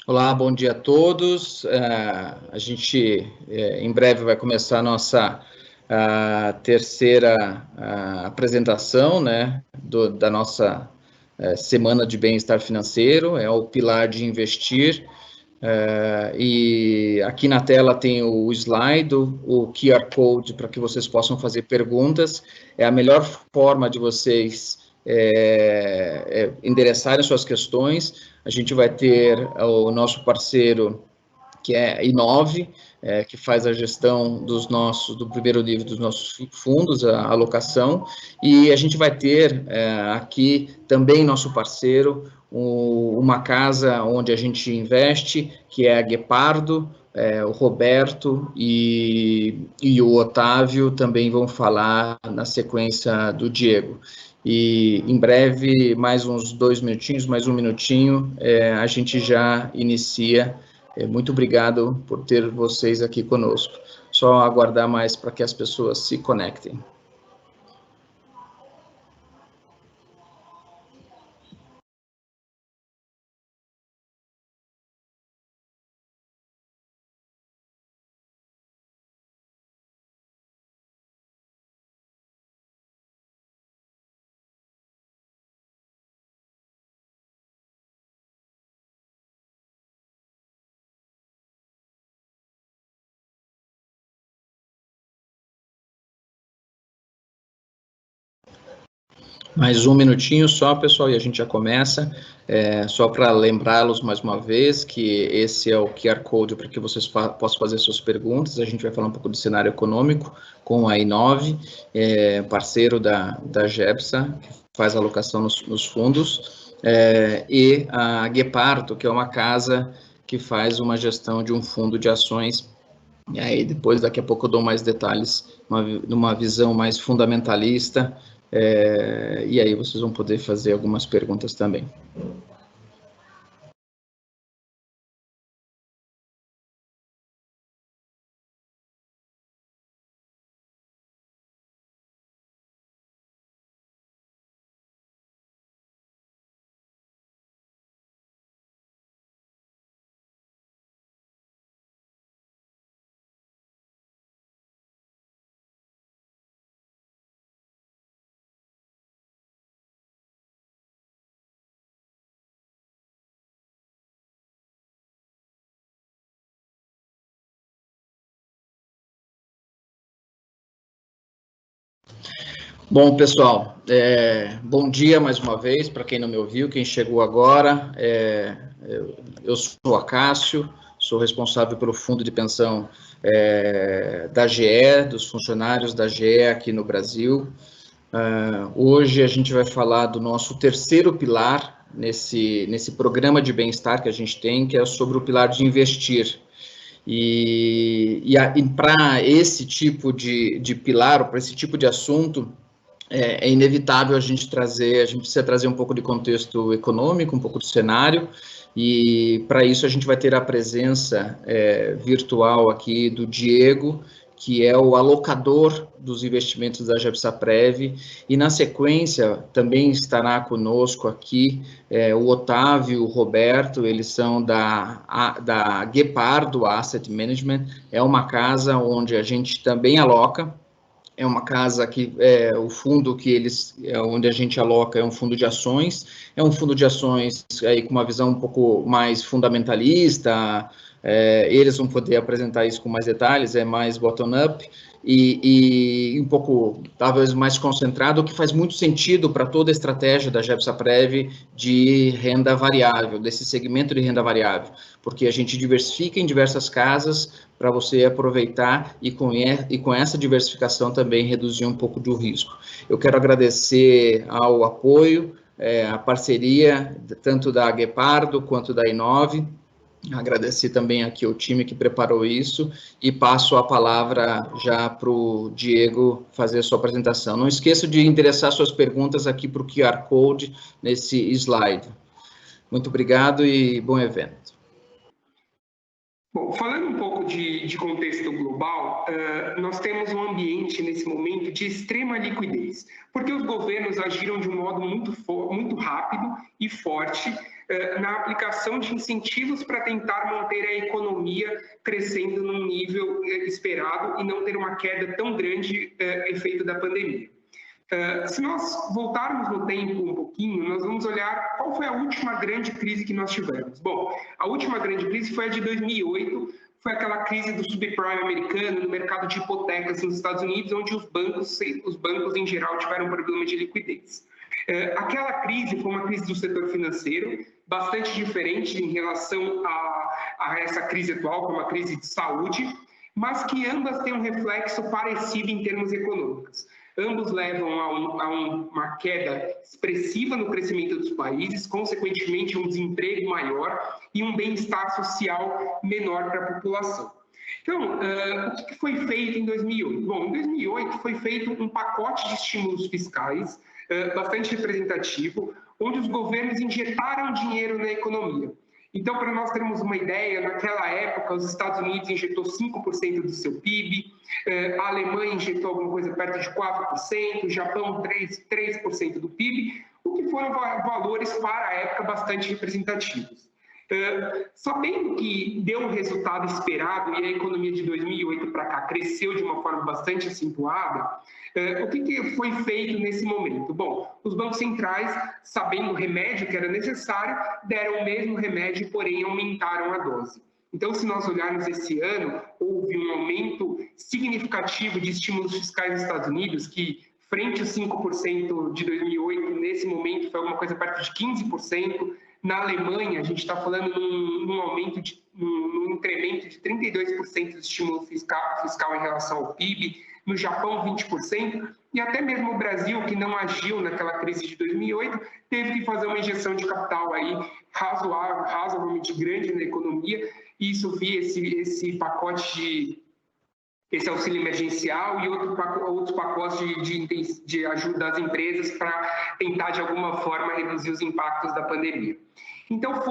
Olá, bom dia a todos. A gente em breve vai começar a nossa terceira apresentação, né, da nossa Semana de Bem-Estar Financeiro, é o pilar de investir. E aqui na tela tem o slide, o QR Code para que vocês possam fazer perguntas. É a melhor forma de vocês endereçarem suas questões. A gente vai ter o nosso parceiro, que é a Inove, que faz a gestão do primeiro nível dos nossos fundos, a alocação, e a gente vai ter aqui também nosso parceiro, uma casa onde a gente investe, que é a Guepardo. O Roberto e o Otávio também vão falar na sequência do Diego. E em breve, mais uns 2 minutinhos, mais um minutinho, a gente já inicia. Muito obrigado por ter vocês aqui conosco. Só aguardar mais para que as pessoas se conectem. Mais um minutinho só, pessoal, e a gente já começa. Só para lembrá-los mais uma vez que esse é o QR Code para que vocês possam fazer suas perguntas. A gente vai falar um pouco do cenário econômico com a Inove, parceiro da GEPSA, que faz alocação nos fundos, e a Guepardo, que é uma casa que faz uma gestão de um fundo de ações. E aí depois, daqui a pouco, eu dou mais detalhes, numa visão mais fundamentalista, e aí vocês vão poder fazer algumas perguntas também. Bom, pessoal, bom dia mais uma vez, para quem não me ouviu, quem chegou agora. Eu sou Acácio, sou responsável pelo fundo de pensão da GE, dos funcionários da GE aqui no Brasil. Hoje a gente vai falar do nosso terceiro pilar nesse programa de bem-estar que a gente tem, que é sobre o pilar de investir. E para esse tipo de pilar, para esse tipo de assunto, é inevitável a gente precisa trazer um pouco de contexto econômico, um pouco do cenário, e para isso a gente vai ter a presença virtual aqui do Diego, que é o alocador dos investimentos da GEPSAPREV, e na sequência também estará conosco aqui o Otávio e o Roberto. Eles são da Guepardo Asset Management, é uma casa onde a gente também aloca. É uma casa que o fundo onde a gente aloca é um fundo de ações, aí com uma visão um pouco mais fundamentalista. Eles vão poder apresentar isso com mais detalhes, é mais bottom-up e um pouco, talvez, mais concentrado, o que faz muito sentido para toda a estratégia da GEPSAPREV de renda variável, desse segmento de renda variável, porque a gente diversifica em diversas casas para você aproveitar e com essa diversificação também reduzir um pouco do risco. Eu quero agradecer ao apoio, a parceria, tanto da Guepardo quanto da Inove. Agradecer também aqui o time que preparou isso e passo a palavra já para o Diego fazer a sua apresentação. Não esqueça de endereçar suas perguntas aqui para o QR Code nesse slide. Muito obrigado e bom evento. Bom, falando um pouco de contexto global, nós temos um ambiente nesse momento de extrema liquidez, porque os governos agiram de um modo muito rápido e forte na aplicação de incentivos para tentar manter a economia crescendo num nível esperado e não ter uma queda tão grande efeito da pandemia. Se nós voltarmos no tempo um pouquinho, nós vamos olhar qual foi a última grande crise que nós tivemos. Bom, a última grande crise foi a de 2008, foi aquela crise do subprime americano no mercado de hipotecas nos Estados Unidos, onde os bancos em geral tiveram problema de liquidez. Aquela crise foi uma crise do setor financeiro, bastante diferente em relação a essa crise atual, que é uma crise de saúde, mas que ambas têm um reflexo parecido em termos econômicos. Ambos levam a uma queda expressiva no crescimento dos países, consequentemente um desemprego maior e um bem-estar social menor para a população. Então, o que foi feito em 2008? Bom, em 2008 foi feito um pacote de estímulos fiscais bastante representativo, onde os governos injetaram dinheiro na economia. Então, para nós termos uma ideia, naquela época, os Estados Unidos injetou 5% do seu PIB, a Alemanha injetou alguma coisa perto de 4%, o Japão 3% do PIB, o que foram valores, para a época, bastante representativos. Sabendo que deu um resultado esperado e a economia de 2008 para cá cresceu de uma forma bastante acentuada, o que foi feito nesse momento? Bom, os bancos centrais, sabendo o remédio que era necessário, deram o mesmo remédio, porém aumentaram a dose. Então, se nós olharmos esse ano, houve um aumento significativo de estímulos fiscais nos Estados Unidos, que frente aos 5% de 2008, nesse momento foi alguma coisa perto de 15%. Na Alemanha, a gente está falando num aumento, num incremento de 32% do estímulo fiscal em relação ao PIB, no Japão 20%, e até mesmo o Brasil, que não agiu naquela crise de 2008, teve que fazer uma injeção de capital aí razoavelmente grande na economia, e isso via esse pacote esse auxílio emergencial e outros pacotes de ajuda às empresas para tentar, de alguma forma, reduzir os impactos da pandemia. Então,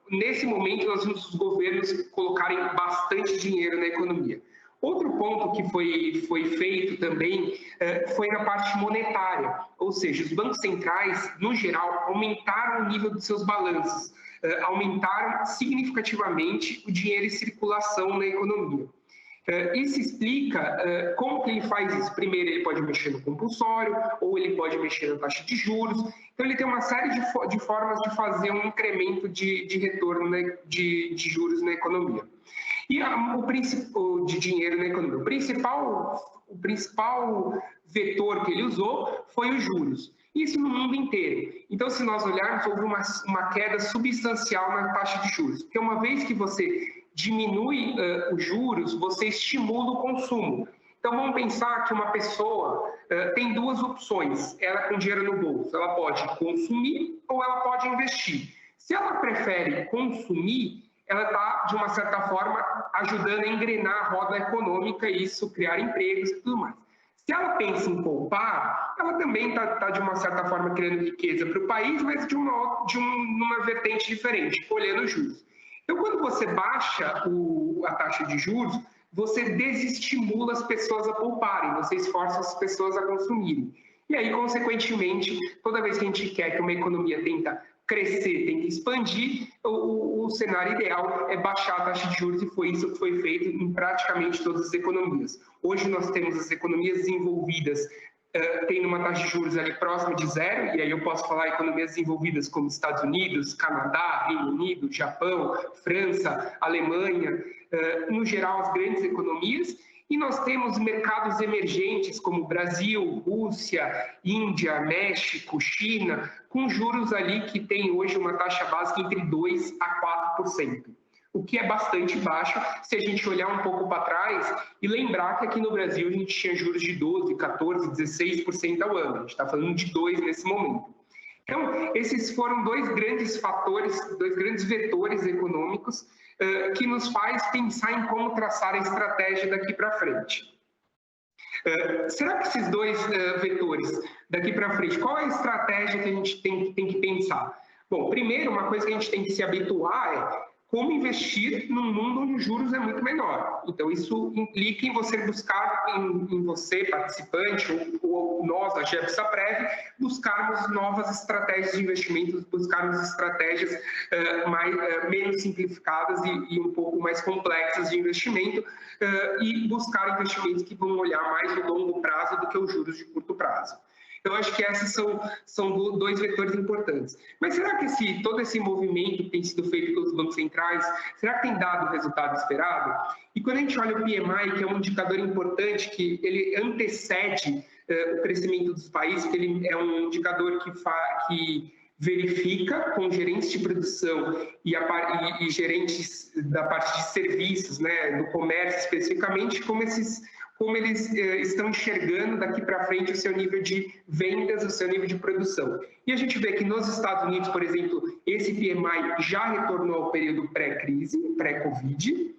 nesse momento, nós vimos os governos colocarem bastante dinheiro na economia. Outro ponto que foi feito também foi na parte monetária, ou seja, os bancos centrais, no geral, aumentaram o nível dos seus balanços, aumentaram significativamente o dinheiro em circulação na economia. Isso explica como que ele faz isso. Primeiro, ele pode mexer no compulsório, ou ele pode mexer na taxa de juros. Então, ele tem uma série de formas de fazer um incremento de retorno, né, de juros na economia. E o principal de dinheiro na economia. O principal vetor que ele usou foi os juros. Isso no mundo inteiro. Então, se nós olharmos, houve uma queda substancial na taxa de juros. Porque uma vez que você diminui os juros, você estimula o consumo. Então, vamos pensar que uma pessoa tem duas opções, ela com dinheiro no bolso, ela pode consumir ou ela pode investir. Se ela prefere consumir, ela está, de uma certa forma, ajudando a engrenar a roda econômica e isso, criar empregos e tudo mais. Se ela pensa em poupar, ela também está de uma certa forma, criando riqueza para o país, mas numa vertente diferente, olhando os juros. Então, quando você baixa a taxa de juros, você desestimula as pessoas a pouparem, você esforça as pessoas a consumirem. E aí, consequentemente, toda vez que a gente quer que uma economia tenta crescer, tenta expandir, o cenário ideal é baixar a taxa de juros, e foi isso que foi feito em praticamente todas as economias. Hoje nós temos as economias desenvolvidas tendo uma taxa de juros ali próxima de zero, e aí eu posso falar economias desenvolvidas como Estados Unidos, Canadá, Reino Unido, Japão, França, Alemanha, no geral as grandes economias, e nós temos mercados emergentes como Brasil, Rússia, Índia, México, China, com juros ali que tem hoje uma taxa básica entre 2% a 4%. O que é bastante baixo se a gente olhar um pouco para trás e lembrar que aqui no Brasil a gente tinha juros de 12%, 14%, 16% ao ano. A gente está falando de 2% nesse momento. Então, esses foram dois grandes fatores, dois grandes vetores econômicos que nos faz pensar em como traçar a estratégia daqui para frente. Será que esses dois vetores daqui para frente, qual é a estratégia que a gente tem que pensar? Bom, primeiro, uma coisa que a gente tem que se habituar é como investir num mundo onde os juros é muito menor. Então, isso implica em você buscar, em você, participante, ou nós, a GEPSAPREV, buscarmos novas estratégias de investimentos, buscarmos estratégias menos simplificadas e um pouco mais complexas de investimento, e buscar investimentos que vão olhar mais o longo prazo do que os juros de curto prazo. Eu acho que esses são dois vetores importantes. Mas será que todo esse movimento que tem sido feito pelos bancos centrais, será que tem dado o resultado esperado? E quando a gente olha o PMI, que é um indicador importante, que ele antecede o crescimento dos países, que ele é um indicador que verifica com gerentes de produção e gerentes da parte de serviços, né, do comércio especificamente, como eles estão enxergando daqui para frente o seu nível de vendas, o seu nível de produção. E a gente vê que nos Estados Unidos, por exemplo, esse PMI já retornou ao período pré-crise, pré-Covid.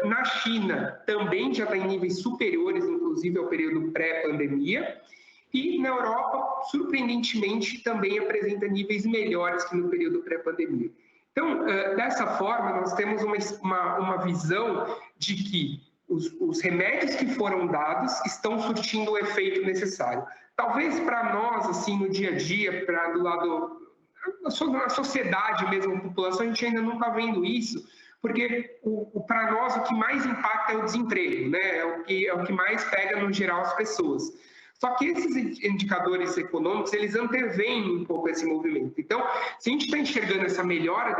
Na China, também já está em níveis superiores, inclusive, ao período pré-pandemia. E na Europa, surpreendentemente, também apresenta níveis melhores que no período pré-pandemia. Então, dessa forma, nós temos uma visão de que os remédios que foram dados estão surtindo o efeito necessário. Talvez para nós, assim, no dia a dia, do lado da sociedade mesmo, a população, a gente ainda não está vendo isso, porque para nós o que mais impacta é o desemprego, né? É o que mais pega, no geral, as pessoas. Só que esses indicadores econômicos, eles antevêm um pouco esse movimento. Então, se a gente está enxergando essa melhora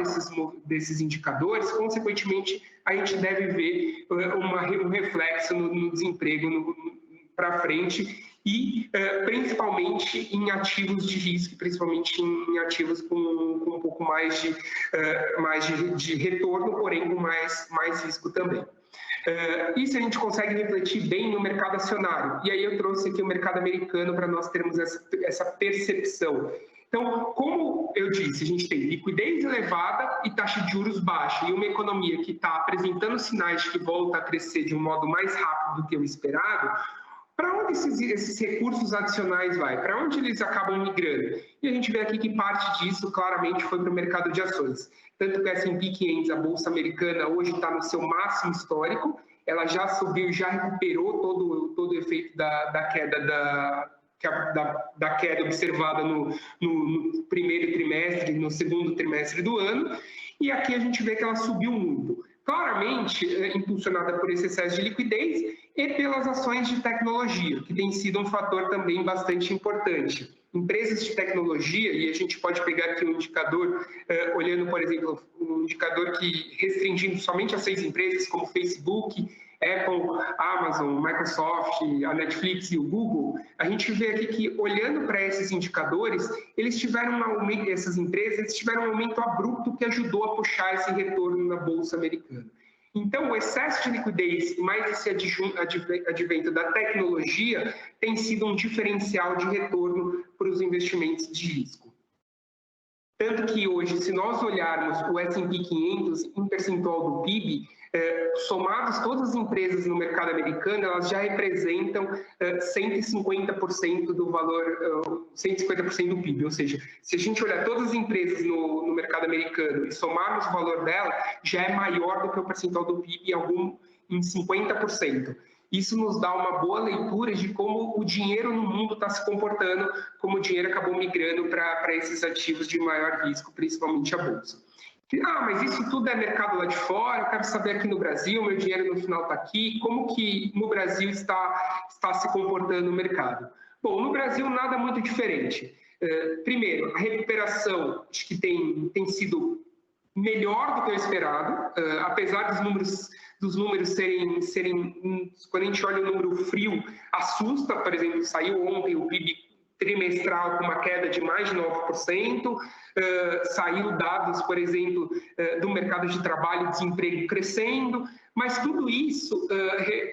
desses indicadores, consequentemente, a gente deve ver um reflexo no desemprego para frente e, principalmente, em ativos de risco, principalmente em ativos com um pouco mais de retorno, porém com mais risco também. Isso a gente consegue refletir bem no mercado acionário. E aí eu trouxe aqui o mercado americano para nós termos essa percepção. Então, como eu disse, a gente tem liquidez elevada e taxa de juros baixa, e uma economia que está apresentando sinais de que volta a crescer de um modo mais rápido do que o esperado. Para onde esses recursos adicionais vai? Para onde eles acabam migrando? E a gente vê aqui que parte disso claramente foi para o mercado de ações. Tanto que a S&P 500, a Bolsa Americana, hoje está no seu máximo histórico, ela já subiu, já recuperou todo o efeito da queda observada no primeiro trimestre, no segundo trimestre do ano, e aqui a gente vê que ela subiu muito. Claramente impulsionada por esse excesso de liquidez e pelas ações de tecnologia, que tem sido um fator também bastante importante. Empresas de tecnologia, e a gente pode pegar aqui um indicador, olhando, por exemplo, um indicador que restringindo somente a 6 empresas, como Facebook, Apple, Amazon, Microsoft, a Netflix e o Google, a gente vê aqui que, olhando para esses indicadores, essas empresas tiveram um aumento abrupto que ajudou a puxar esse retorno na Bolsa Americana. Então, o excesso de liquidez, mais esse advento da tecnologia, tem sido um diferencial de retorno para os investimentos de risco. Tanto que hoje, se nós olharmos o S&P 500 em percentual do PIB, somados todas as empresas no mercado americano, elas já representam 150% do valor, 150% do PIB. Ou seja, se a gente olhar todas as empresas no mercado americano e somarmos o valor dela, já é maior do que o percentual do PIB em 50%. Isso nos dá uma boa leitura de como o dinheiro no mundo está se comportando, como o dinheiro acabou migrando para esses ativos de maior risco, principalmente a Bolsa. Mas isso tudo é mercado lá de fora, eu quero saber aqui no Brasil, meu dinheiro no final está aqui, como que no Brasil está se comportando o mercado? Bom, no Brasil nada muito diferente. Primeiro, a recuperação acho que tem sido melhor do que o esperado, apesar dos números serem, quando a gente olha o número frio, assusta. Por exemplo, saiu ontem o PIB trimestral com uma queda de mais de 9%, saiu dados, por exemplo, do mercado de trabalho, desemprego crescendo, mas tudo isso,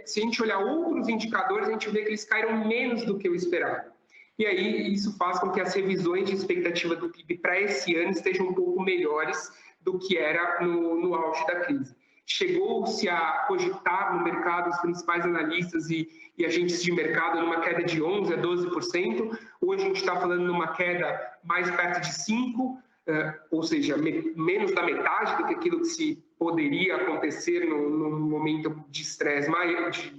se a gente olhar outros indicadores, a gente vê que eles caíram menos do que o esperado. E aí isso faz com que as revisões de expectativa do PIB para esse ano estejam um pouco melhores do que era no auge da crise. Chegou-se a cogitar no mercado, os principais analistas e agentes de mercado, numa queda de 11% a 12%. Hoje a gente está falando numa queda mais perto de 5%. ou seja, menos da metade do que aquilo que se poderia acontecer no momento de estresse,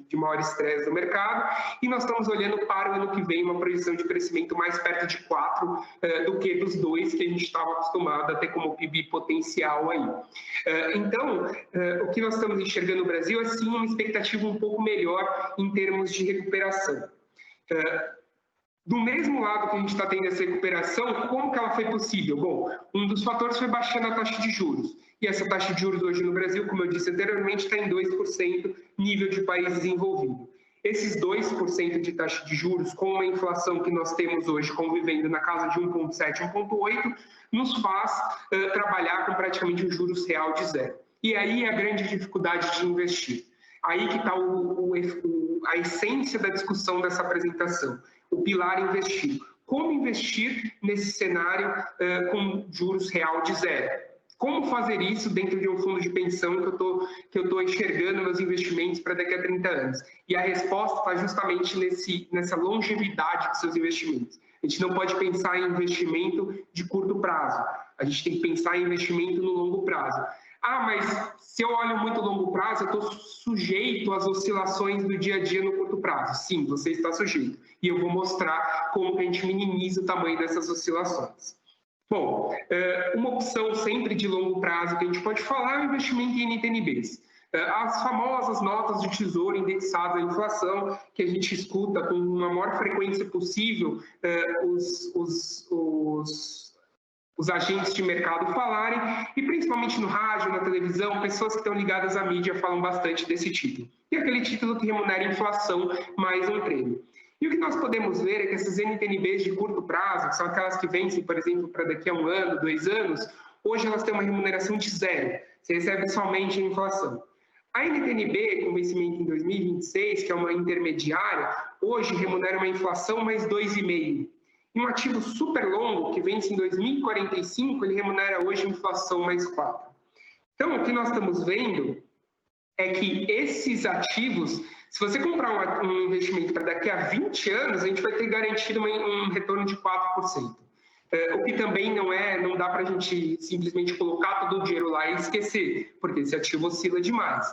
de maior estresse do mercado, e nós estamos olhando para o ano que vem uma projeção de crescimento mais perto de 4 do que dos 2 que a gente estava acostumado a ter como PIB potencial aí. Então, o que nós estamos enxergando no Brasil é sim uma expectativa um pouco melhor em termos de recuperação. Do mesmo lado que a gente está tendo essa recuperação, como que ela foi possível? Bom, um dos fatores foi baixando a taxa de juros. E essa taxa de juros hoje no Brasil, como eu disse anteriormente, está em 2% nível de país desenvolvido. Esses 2% de taxa de juros, com uma inflação que nós temos hoje convivendo na casa de 1,7, 1,8, nos faz trabalhar com praticamente um juros real de 0. E aí é a grande dificuldade de investir. Aí que está a essência da discussão dessa apresentação, o pilar investir. Como investir nesse cenário com juros real de 0? Como fazer isso dentro de um fundo de pensão que eu estou enxergando meus investimentos para daqui a 30 anos? E a resposta está justamente nessa longevidade dos seus investimentos. A gente não pode pensar em investimento de curto prazo. A gente tem que pensar em investimento no longo prazo. Ah, mas se eu olho muito longo prazo, eu estou sujeito às oscilações do dia a dia no curto prazo. Sim, você está sujeito. E eu vou mostrar como que a gente minimiza o tamanho dessas oscilações. Bom, uma opção sempre de longo prazo que a gente pode falar é o investimento em NTNBs. As famosas notas de tesouro indexadas à inflação, que a gente escuta com uma maior frequência possível os agentes de mercado falarem, e principalmente no rádio, na televisão, pessoas que estão ligadas à mídia falam bastante desse título. E aquele título que remunera a inflação mais um prêmio. E o que nós podemos ver é que essas NTNBs de curto prazo, que são aquelas que vencem, por exemplo, para daqui a 1 ano, 2 anos, hoje elas têm uma remuneração de 0. Você recebe somente a inflação. A NTNB, com vencimento em 2026, que é uma intermediária, hoje remunera uma inflação mais 2,5%. E um ativo super longo, que vence em 2045, ele remunera hoje inflação mais 4%. Então, o que nós estamos vendo é que esses ativos, se você comprar um investimento para daqui a 20 anos, a gente vai ter garantido um retorno de 4%. O que também não dá para a gente simplesmente colocar todo o dinheiro lá e esquecer, porque esse ativo oscila demais.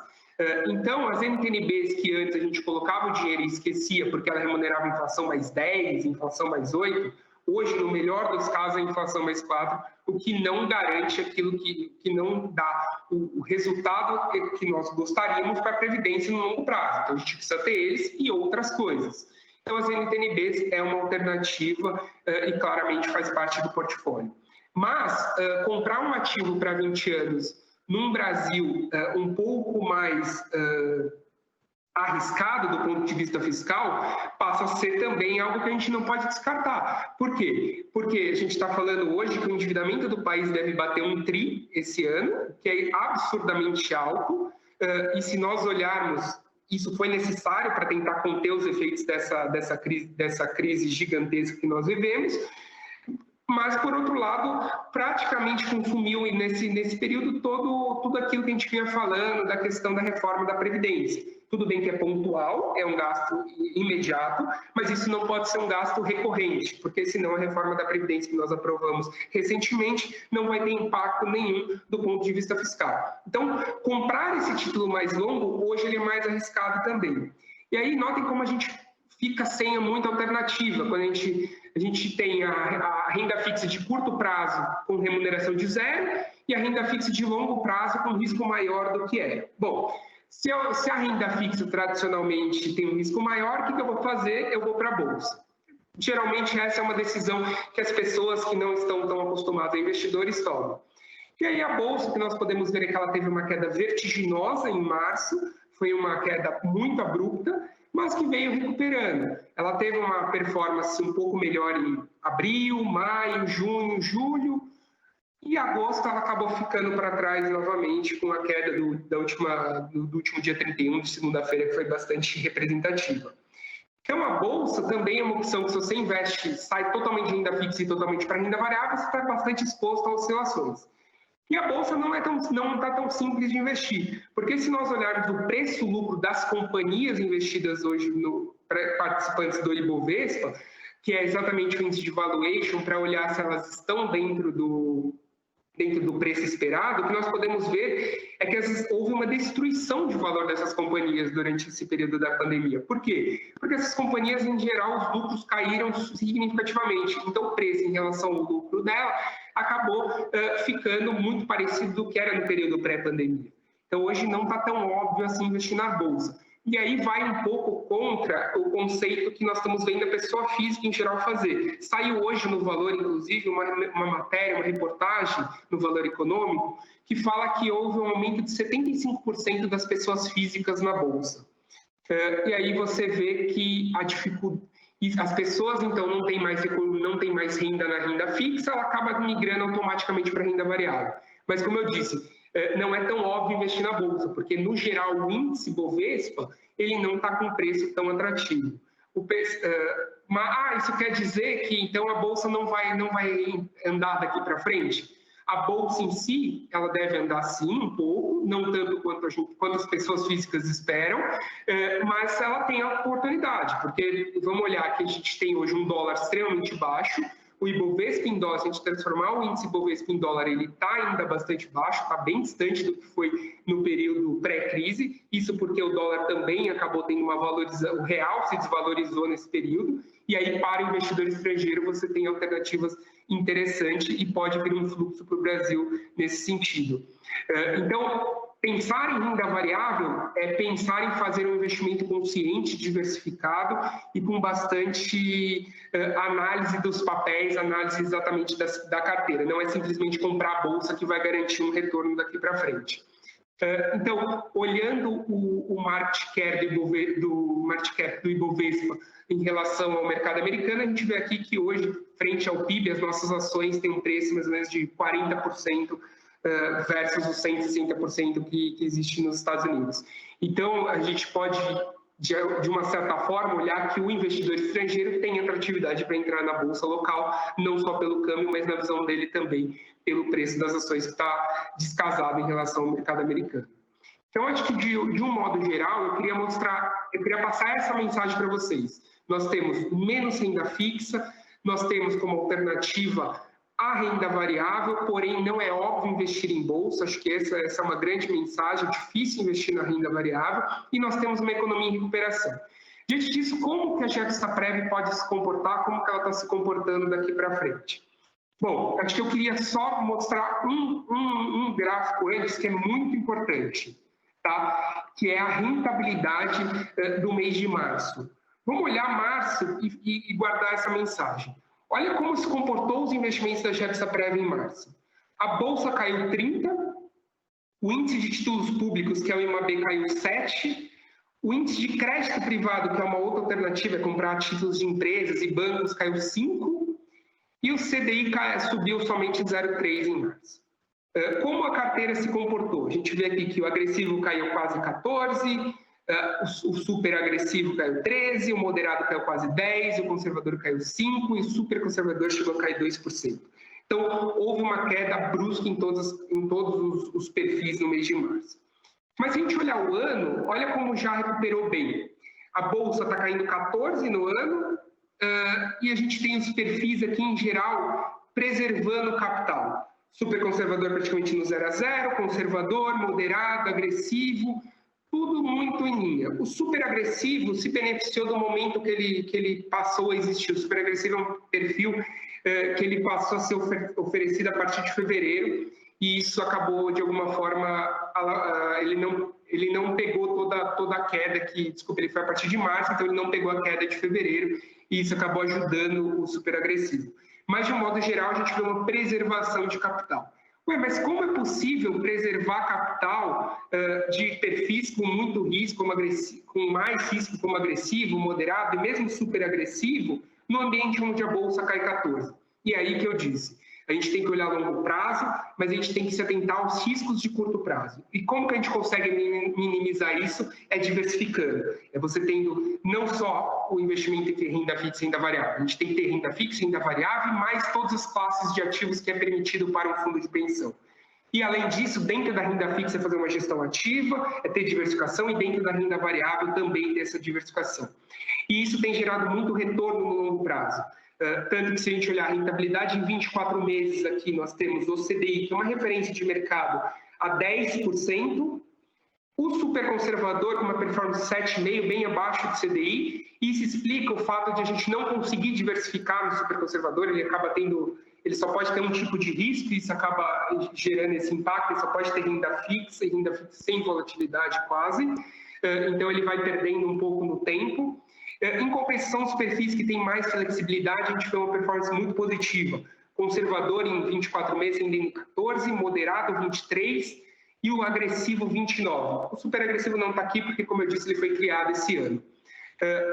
Então, as NTNBs que antes a gente colocava o dinheiro e esquecia porque ela remunerava a inflação mais 10, inflação mais 8, hoje, no melhor dos casos, a inflação mais 4, o que não garante aquilo que não dá o resultado que nós gostaríamos para a Previdência no longo prazo. Então, a gente precisa ter eles e outras coisas. Então, as NTNBs é uma alternativa e claramente faz parte do portfólio. Mas, comprar um ativo para 20 anos num Brasil um pouco mais arriscado do ponto de vista fiscal, passa a ser também algo que a gente não pode descartar. Por quê? Porque a gente está falando hoje que o endividamento do país deve bater 1 tri esse ano, que é absurdamente alto, e se nós olharmos, isso foi necessário para tentar conter os efeitos dessa crise gigantesca que nós vivemos, mas, por outro lado, praticamente consumiu nesse período tudo aquilo que a gente vinha falando da questão da reforma da Previdência. Tudo bem que é pontual, é um gasto imediato, mas isso não pode ser um gasto recorrente, porque senão a reforma da Previdência que nós aprovamos recentemente não vai ter impacto nenhum do ponto de vista fiscal. Então, comprar esse título mais longo, hoje ele é mais arriscado também. E aí, notem como a gente fica sem muita alternativa, quando a gente tem a renda fixa de curto prazo com remuneração de 0 e a renda fixa de longo prazo com risco maior do que é. Bom, se a renda fixa tradicionalmente tem um risco maior, o que eu vou fazer? Eu vou para a Bolsa. Geralmente essa é uma decisão que as pessoas que não estão tão acostumadas a investidores tomam. E aí a Bolsa, que nós podemos ver é que ela teve uma queda vertiginosa em março, foi uma queda muito abrupta, mas que veio recuperando. Ela teve uma performance um pouco melhor em abril, maio, junho, julho, e agosto ela acabou ficando para trás novamente com a queda do último dia 31, de segunda-feira, que foi bastante representativa. Então, a Bolsa também é uma opção que, se você investe, sai totalmente de renda fixa e totalmente para renda variável, você está bastante exposto a oscilações. E a Bolsa não está tão simples de investir, porque se nós olharmos o preço-lucro das companhias investidas hoje no participantes do Ibovespa, que é exatamente o índice de valuation, para olhar se elas estão dentro do dentro do preço esperado, o que nós podemos ver é que houve uma destruição de valor dessas companhias durante esse período da pandemia. Por quê? Porque essas companhias, em geral, os lucros caíram significativamente. Então, o preço em relação ao lucro dela acabou ficando muito parecido do que era no período pré-pandemia. Então, hoje não está tão óbvio assim investir na Bolsa. E aí vai um pouco contra o conceito que nós estamos vendo a pessoa física em geral fazer. Saiu hoje no Valor, inclusive, uma matéria, uma reportagem no Valor Econômico, que fala que houve um aumento de 75% das pessoas físicas na Bolsa. E aí você vê que a dificuldade... As pessoas, então, não têm mais renda na renda fixa, ela acaba migrando automaticamente para a renda variável. Mas, como eu disse, não é tão óbvio investir na Bolsa, porque, no geral, o índice Bovespa, ele não está com preço tão atrativo. Isso quer dizer que, então, a Bolsa não vai andar daqui para frente? A Bolsa em si, ela deve andar sim um pouco, não tanto quanto as pessoas físicas esperam, mas ela tem a oportunidade, porque vamos olhar que a gente tem hoje um dólar extremamente baixo, o Ibovespa em dólar, se a gente transformar o índice Ibovespa em dólar, ele está ainda bastante baixo, está bem distante do que foi no período pré-crise, isso porque o dólar também acabou tendo uma valorização, o real se desvalorizou nesse período, e aí para o investidor estrangeiro você tem alternativas interessantes e pode vir um fluxo para o Brasil nesse sentido. Então, pensar em renda variável é pensar em fazer um investimento consciente, diversificado e com bastante análise dos papéis, análise exatamente da carteira. Não é simplesmente comprar a bolsa que vai garantir um retorno daqui para frente. Então, olhando o market cap do Ibovespa em relação ao mercado americano, a gente vê aqui que hoje, frente ao PIB, as nossas ações têm um preço mais ou menos de 40%, versus os 160% que existe nos Estados Unidos. Então, a gente pode, de uma certa forma, olhar que o investidor estrangeiro tem atratividade para entrar na bolsa local, não só pelo câmbio, mas na visão dele também pelo preço das ações que está descasado em relação ao mercado americano. Então, acho que de um modo geral, eu queria passar essa mensagem para vocês. Nós temos menos renda fixa, nós temos como alternativa a renda variável, porém não é óbvio investir em bolsa, acho que essa é uma grande mensagem, é difícil investir na renda variável, e nós temos uma economia em recuperação. Diante disso, como que a Gexaprev pode se comportar, como que ela está se comportando daqui para frente? Bom, acho que eu queria só mostrar um gráfico antes que é muito importante, tá? Que é a rentabilidade do mês de março. Vamos olhar março e guardar essa mensagem. Olha como se comportou os investimentos da Gexaprev em março. A Bolsa caiu 30%, o índice de títulos públicos, que é o IMAB, caiu 7%, o índice de crédito privado, que é uma outra alternativa, é comprar títulos de empresas e bancos, caiu 5%, e o CDI subiu somente 0,3% em março. Como a carteira se comportou? A gente vê aqui que o agressivo caiu quase 14%, o super agressivo caiu 13%, o moderado caiu quase 10%, o conservador caiu 5% e o super conservador chegou a cair 2%. Então, houve uma queda brusca em todos os perfis no mês de março. Mas se a gente olhar o ano, olha como já recuperou bem. A Bolsa está caindo 14% no ano e a gente tem os perfis aqui em geral preservando o capital. Super conservador praticamente no 0 a 0, conservador, moderado, agressivo, tudo muito em linha. O super agressivo se beneficiou do momento que ele passou a existir. O super agressivo é um perfil que ele passou a ser oferecido a partir de fevereiro, e isso acabou, de alguma forma, ele não pegou toda a queda ele foi a partir de março, então ele não pegou a queda de fevereiro, e isso acabou ajudando o super agressivo. Mas, de um modo geral, a gente vê uma preservação de capital. Mas como é possível preservar capital de perfis com muito risco, com mais risco como agressivo, moderado e mesmo super agressivo, no ambiente onde a Bolsa cai 14%? E aí que eu disse, a gente tem que olhar a longo prazo, mas a gente tem que se atentar aos riscos de curto prazo. E como que a gente consegue minimizar isso? É diversificando. É você tendo não só o investimento entre renda fixa e renda variável. A gente tem que ter renda fixa e renda variável, mais todas as classes de ativos que é permitido para um fundo de pensão. E, além disso, dentro da renda fixa, fazer uma gestão ativa, é ter diversificação, e dentro da renda variável também ter essa diversificação. E isso tem gerado muito retorno no longo prazo. Tanto que, se a gente olhar a rentabilidade em 24 meses aqui, nós temos o CDI, que é uma referência de mercado, a 10%, o superconservador com uma performance 7,5%, bem abaixo do CDI. Isso explica o fato de a gente não conseguir diversificar no superconservador, ele só pode ter um tipo de risco, e isso acaba gerando esse impacto. Ele só pode ter renda fixa, e renda fixa sem volatilidade quase, então ele vai perdendo um pouco no tempo. Em compensação, os perfis que têm mais flexibilidade, a gente vê uma performance muito positiva. Conservador em 24 meses rendendo 14%, moderado 23%, e o agressivo 29%. O super agressivo não está aqui porque, como eu disse, ele foi criado esse ano.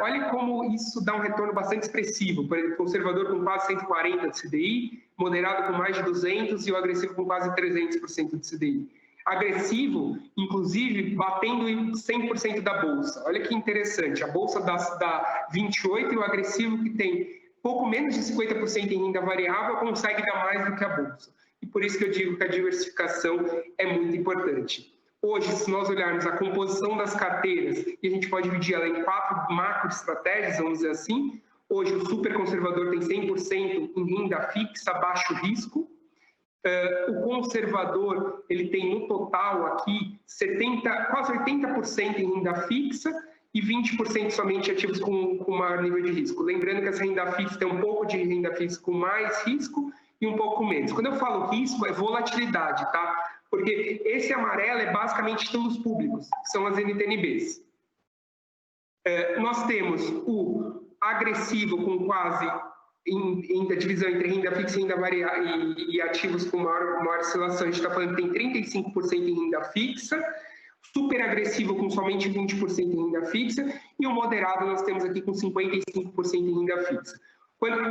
Olha como isso dá um retorno bastante expressivo. Por exemplo, conservador com quase 140% de CDI, moderado com mais de 200% e o agressivo com quase 300% de CDI. Agressivo, inclusive, batendo em 100% da Bolsa. Olha que interessante, a Bolsa dá 28% e o agressivo, que tem pouco menos de 50% em renda variável, consegue dar mais do que a Bolsa. E por isso que eu digo que a diversificação é muito importante. Hoje, se nós olharmos a composição das carteiras, e a gente pode dividir ela em 4 macro-estratégias, vamos dizer assim, hoje o super conservador tem 100% em renda fixa, baixo risco. O conservador, ele tem no total aqui quase 80% em renda fixa e 20% somente ativos com maior nível de risco. Lembrando que essa renda fixa tem um pouco de renda fixa com mais risco e um pouco menos. Quando eu falo risco, é volatilidade, tá? Porque esse amarelo é basicamente títulos públicos, que são as NTNBs. Nós temos o agressivo com quase, em divisão entre renda fixa e renda variável e ativos com maior oscilação, a gente está falando que tem 35% em renda fixa, super agressivo com somente 20% em renda fixa, e o moderado nós temos aqui com 55% em renda fixa.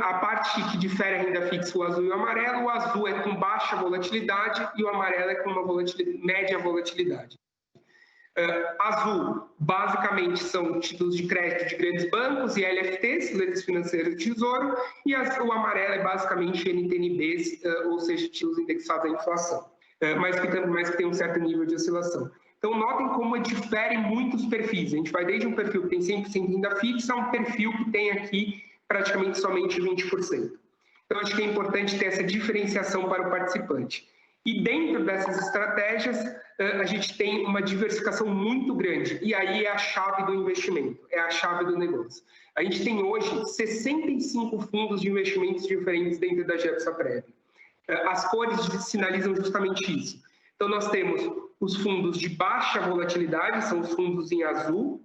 A parte que difere a renda fixa, o azul e o azul é com baixa volatilidade e o amarelo é com uma média volatilidade. Azul, basicamente, são títulos de crédito de grandes bancos e LFTs, letras financeiras do Tesouro, e o amarelo é basicamente NTNBs, ou seja, títulos indexados à inflação, mas que tem um certo nível de oscilação. Então, notem como diferem muitos perfis. A gente vai desde um perfil que tem 100% de renda fixa a um perfil que tem aqui praticamente somente 20%. Então, acho que é importante ter essa diferenciação para o participante. E dentro dessas estratégias, a gente tem uma diversificação muito grande. E aí é a chave do investimento, é a chave do negócio. A gente tem hoje 65 fundos de investimentos diferentes dentro da Gepsaprev. As cores sinalizam justamente isso. Então, nós temos os fundos de baixa volatilidade, são os fundos em azul,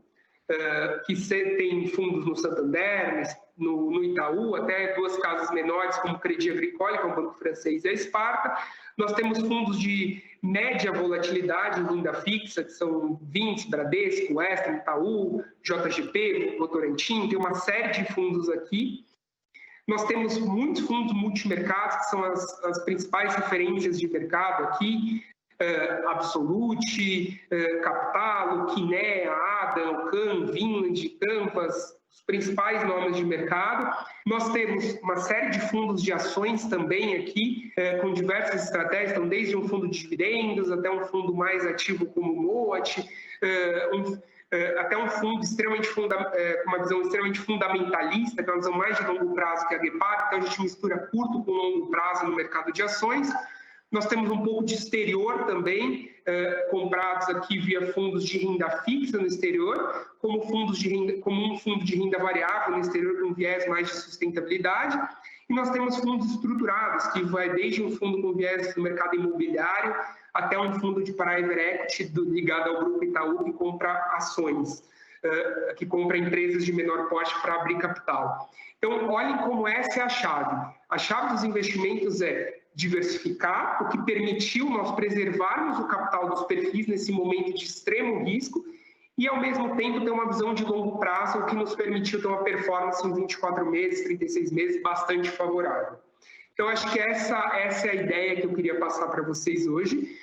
que tem fundos no Santander, no Itaú, até 2 casas menores, como o Crédit Agricole, que é um banco francês, e a Sparta. Nós temos fundos de média volatilidade em renda fixa, que são Vinci, Bradesco, Extra, Itaú, JGP, Votorantim, tem uma série de fundos aqui. Nós temos muitos fundos multimercados, que são as principais referências de mercado aqui, Absolute, Capitalo, Quiné, Adam, Can, Vinland, Campas, os principais nomes de mercado. Nós temos uma série de fundos de ações também aqui, com diversas estratégias, então desde um fundo de dividendos até um fundo mais ativo como o MOAT, até um fundo com uma visão extremamente fundamentalista, que é uma visão mais de longo prazo que a Gepard. Então a gente mistura curto com longo prazo no mercado de ações. Nós temos um pouco de exterior também, comprados aqui via fundos de renda fixa no exterior, como um fundo de renda variável no exterior com viés mais de sustentabilidade. E nós temos fundos estruturados, que vai desde um fundo com viés no mercado imobiliário até um fundo de private equity ligado ao Grupo Itaú, que compra ações, que compra empresas de menor porte para abrir capital. Então, olhem como essa é a chave. A chave dos investimentos é diversificar, o que permitiu nós preservarmos o capital dos perfis nesse momento de extremo risco e, ao mesmo tempo, ter uma visão de longo prazo, o que nos permitiu ter uma performance em 24 meses, 36 meses, bastante favorável. Então, acho que essa é a ideia que eu queria passar para vocês hoje.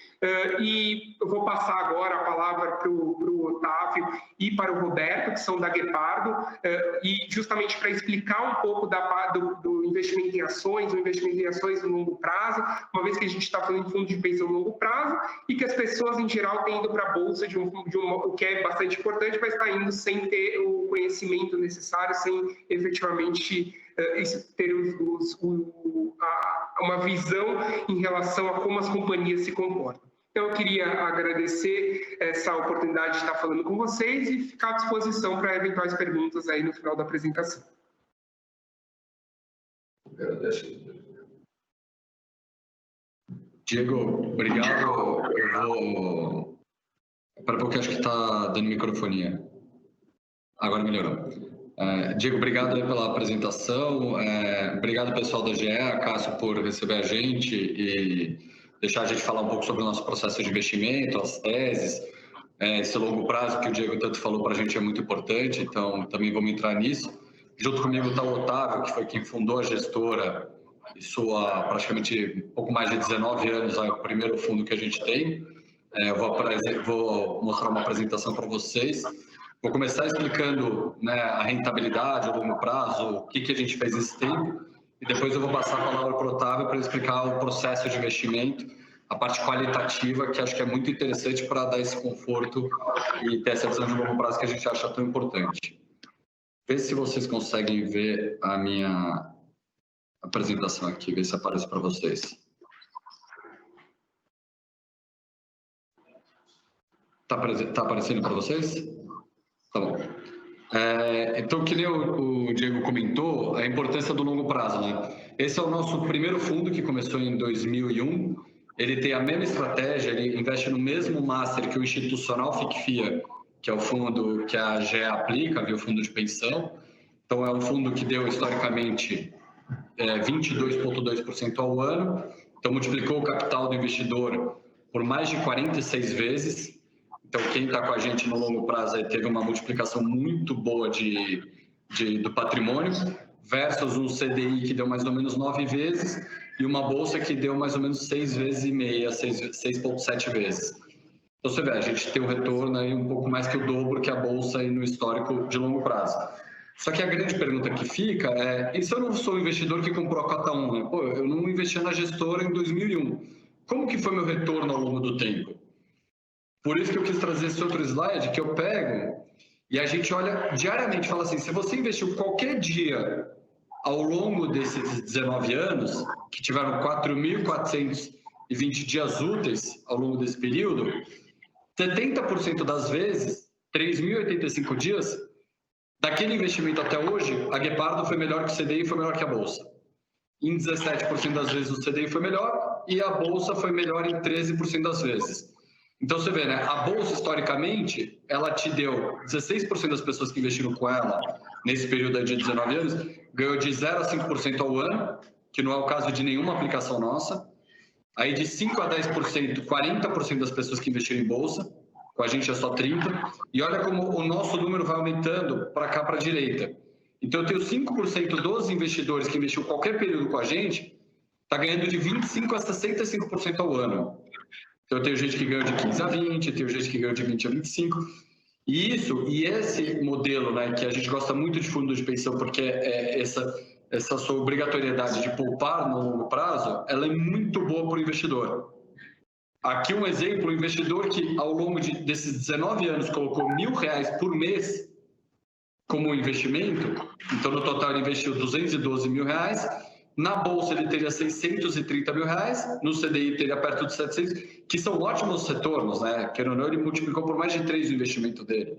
E eu vou passar agora a palavra para o Otávio e para o Roberto, que são da Gepardo, e justamente para explicar um pouco do investimento em ações, o investimento em ações no longo prazo, uma vez que a gente está falando de fundo de pensão no longo prazo, e que as pessoas, em geral, têm ido para a Bolsa, o que é bastante importante, mas está indo sem ter o conhecimento necessário, sem efetivamente ter uma visão em relação a como as companhias se comportam. Então, eu queria agradecer essa oportunidade de estar falando com vocês e ficar à disposição para eventuais perguntas aí no final da apresentação. Diego, obrigado. Para pouco, acho que está dando microfonia. Agora melhorou. Diego, obrigado aí pela apresentação. Obrigado, pessoal da GE, a Cássio, por receber a gente e deixar a gente falar um pouco sobre o nosso processo de investimento, as teses. Esse longo prazo que o Diego tanto falou para a gente é muito importante, então também vamos entrar nisso. Junto comigo está o Otávio, que foi quem fundou a gestora, isso há praticamente um pouco mais de 19 anos, é o primeiro fundo que a gente tem. Vou mostrar uma apresentação para vocês. Vou começar explicando, né, a rentabilidade a longo prazo, o que a gente fez nesse tempo, e depois eu vou passar a palavra para o Otávio para explicar o processo de investimento, a parte qualitativa, que acho que é muito interessante para dar esse conforto e ter essa visão de longo prazo que a gente acha tão importante. Vê se vocês conseguem ver a minha apresentação aqui, ver se aparece para vocês. Tá aparecendo para vocês? Tá bom. Então, que nem o Diego comentou, a importância do longo prazo, né? Esse é o nosso primeiro fundo, que começou em 2001. Ele tem a mesma estratégia, ele investe no mesmo master que o institucional FICFIA, que é o fundo que a GE aplica, o fundo de pensão. Então, é um fundo que deu, historicamente, 22,2% ao ano. Então, multiplicou o capital do investidor por mais de 46 vezes. Então, quem está com a gente no longo prazo aí teve uma multiplicação muito boa do patrimônio, versus um CDI que deu mais ou menos 9 vezes e uma bolsa que deu mais ou menos 6,5 vezes, 6,7 vezes. Então, você vê, a gente tem um retorno aí um pouco mais que o dobro que a bolsa aí no histórico de longo prazo. Só que a grande pergunta que fica é, e se eu não sou um investidor que comprou a cota 1, né? Pô, eu não investi na gestora em 2001. Como que foi meu retorno ao longo do tempo? Por isso que eu quis trazer esse outro slide, que eu pego e a gente olha diariamente, fala assim, se você investiu qualquer dia ao longo desses 19 anos, que tiveram 4.420 dias úteis ao longo desse período, 70% das vezes, 3.085 dias, daquele investimento até hoje, a Guepardo foi melhor que o CDI e foi melhor que a Bolsa. Em 17% das vezes o CDI foi melhor e a Bolsa foi melhor em 13% das vezes. Então, você vê, né? A Bolsa, historicamente, ela te deu 16% das pessoas que investiram com ela nesse período de 19 anos, ganhou de 0 a 5% ao ano, que não é o caso de nenhuma aplicação nossa. Aí, de 5% a 10%, 40% das pessoas que investiram em Bolsa, com a gente é só 30%. E olha como o nosso número vai aumentando para cá, para a direita. Então, eu tenho 5% dos investidores que investiram qualquer período com a gente, está ganhando de 25% a 65% ao ano. Então, eu tenho gente que ganhou de 15 a 20, tenho gente que ganhou de 20 a 25. E esse modelo, né, que a gente gosta muito de fundo de pensão, porque essa sua obrigatoriedade de poupar no longo prazo, ela é muito boa para o investidor. Aqui um exemplo, um investidor que ao longo desses 19 anos colocou R$1.000 por mês como investimento, então no total ele investiu R$212 mil, na Bolsa ele teria R$630 mil, no CDI teria perto de 700, que são ótimos retornos, né? Querendo ou não, ele multiplicou por mais de 3 o investimento dele.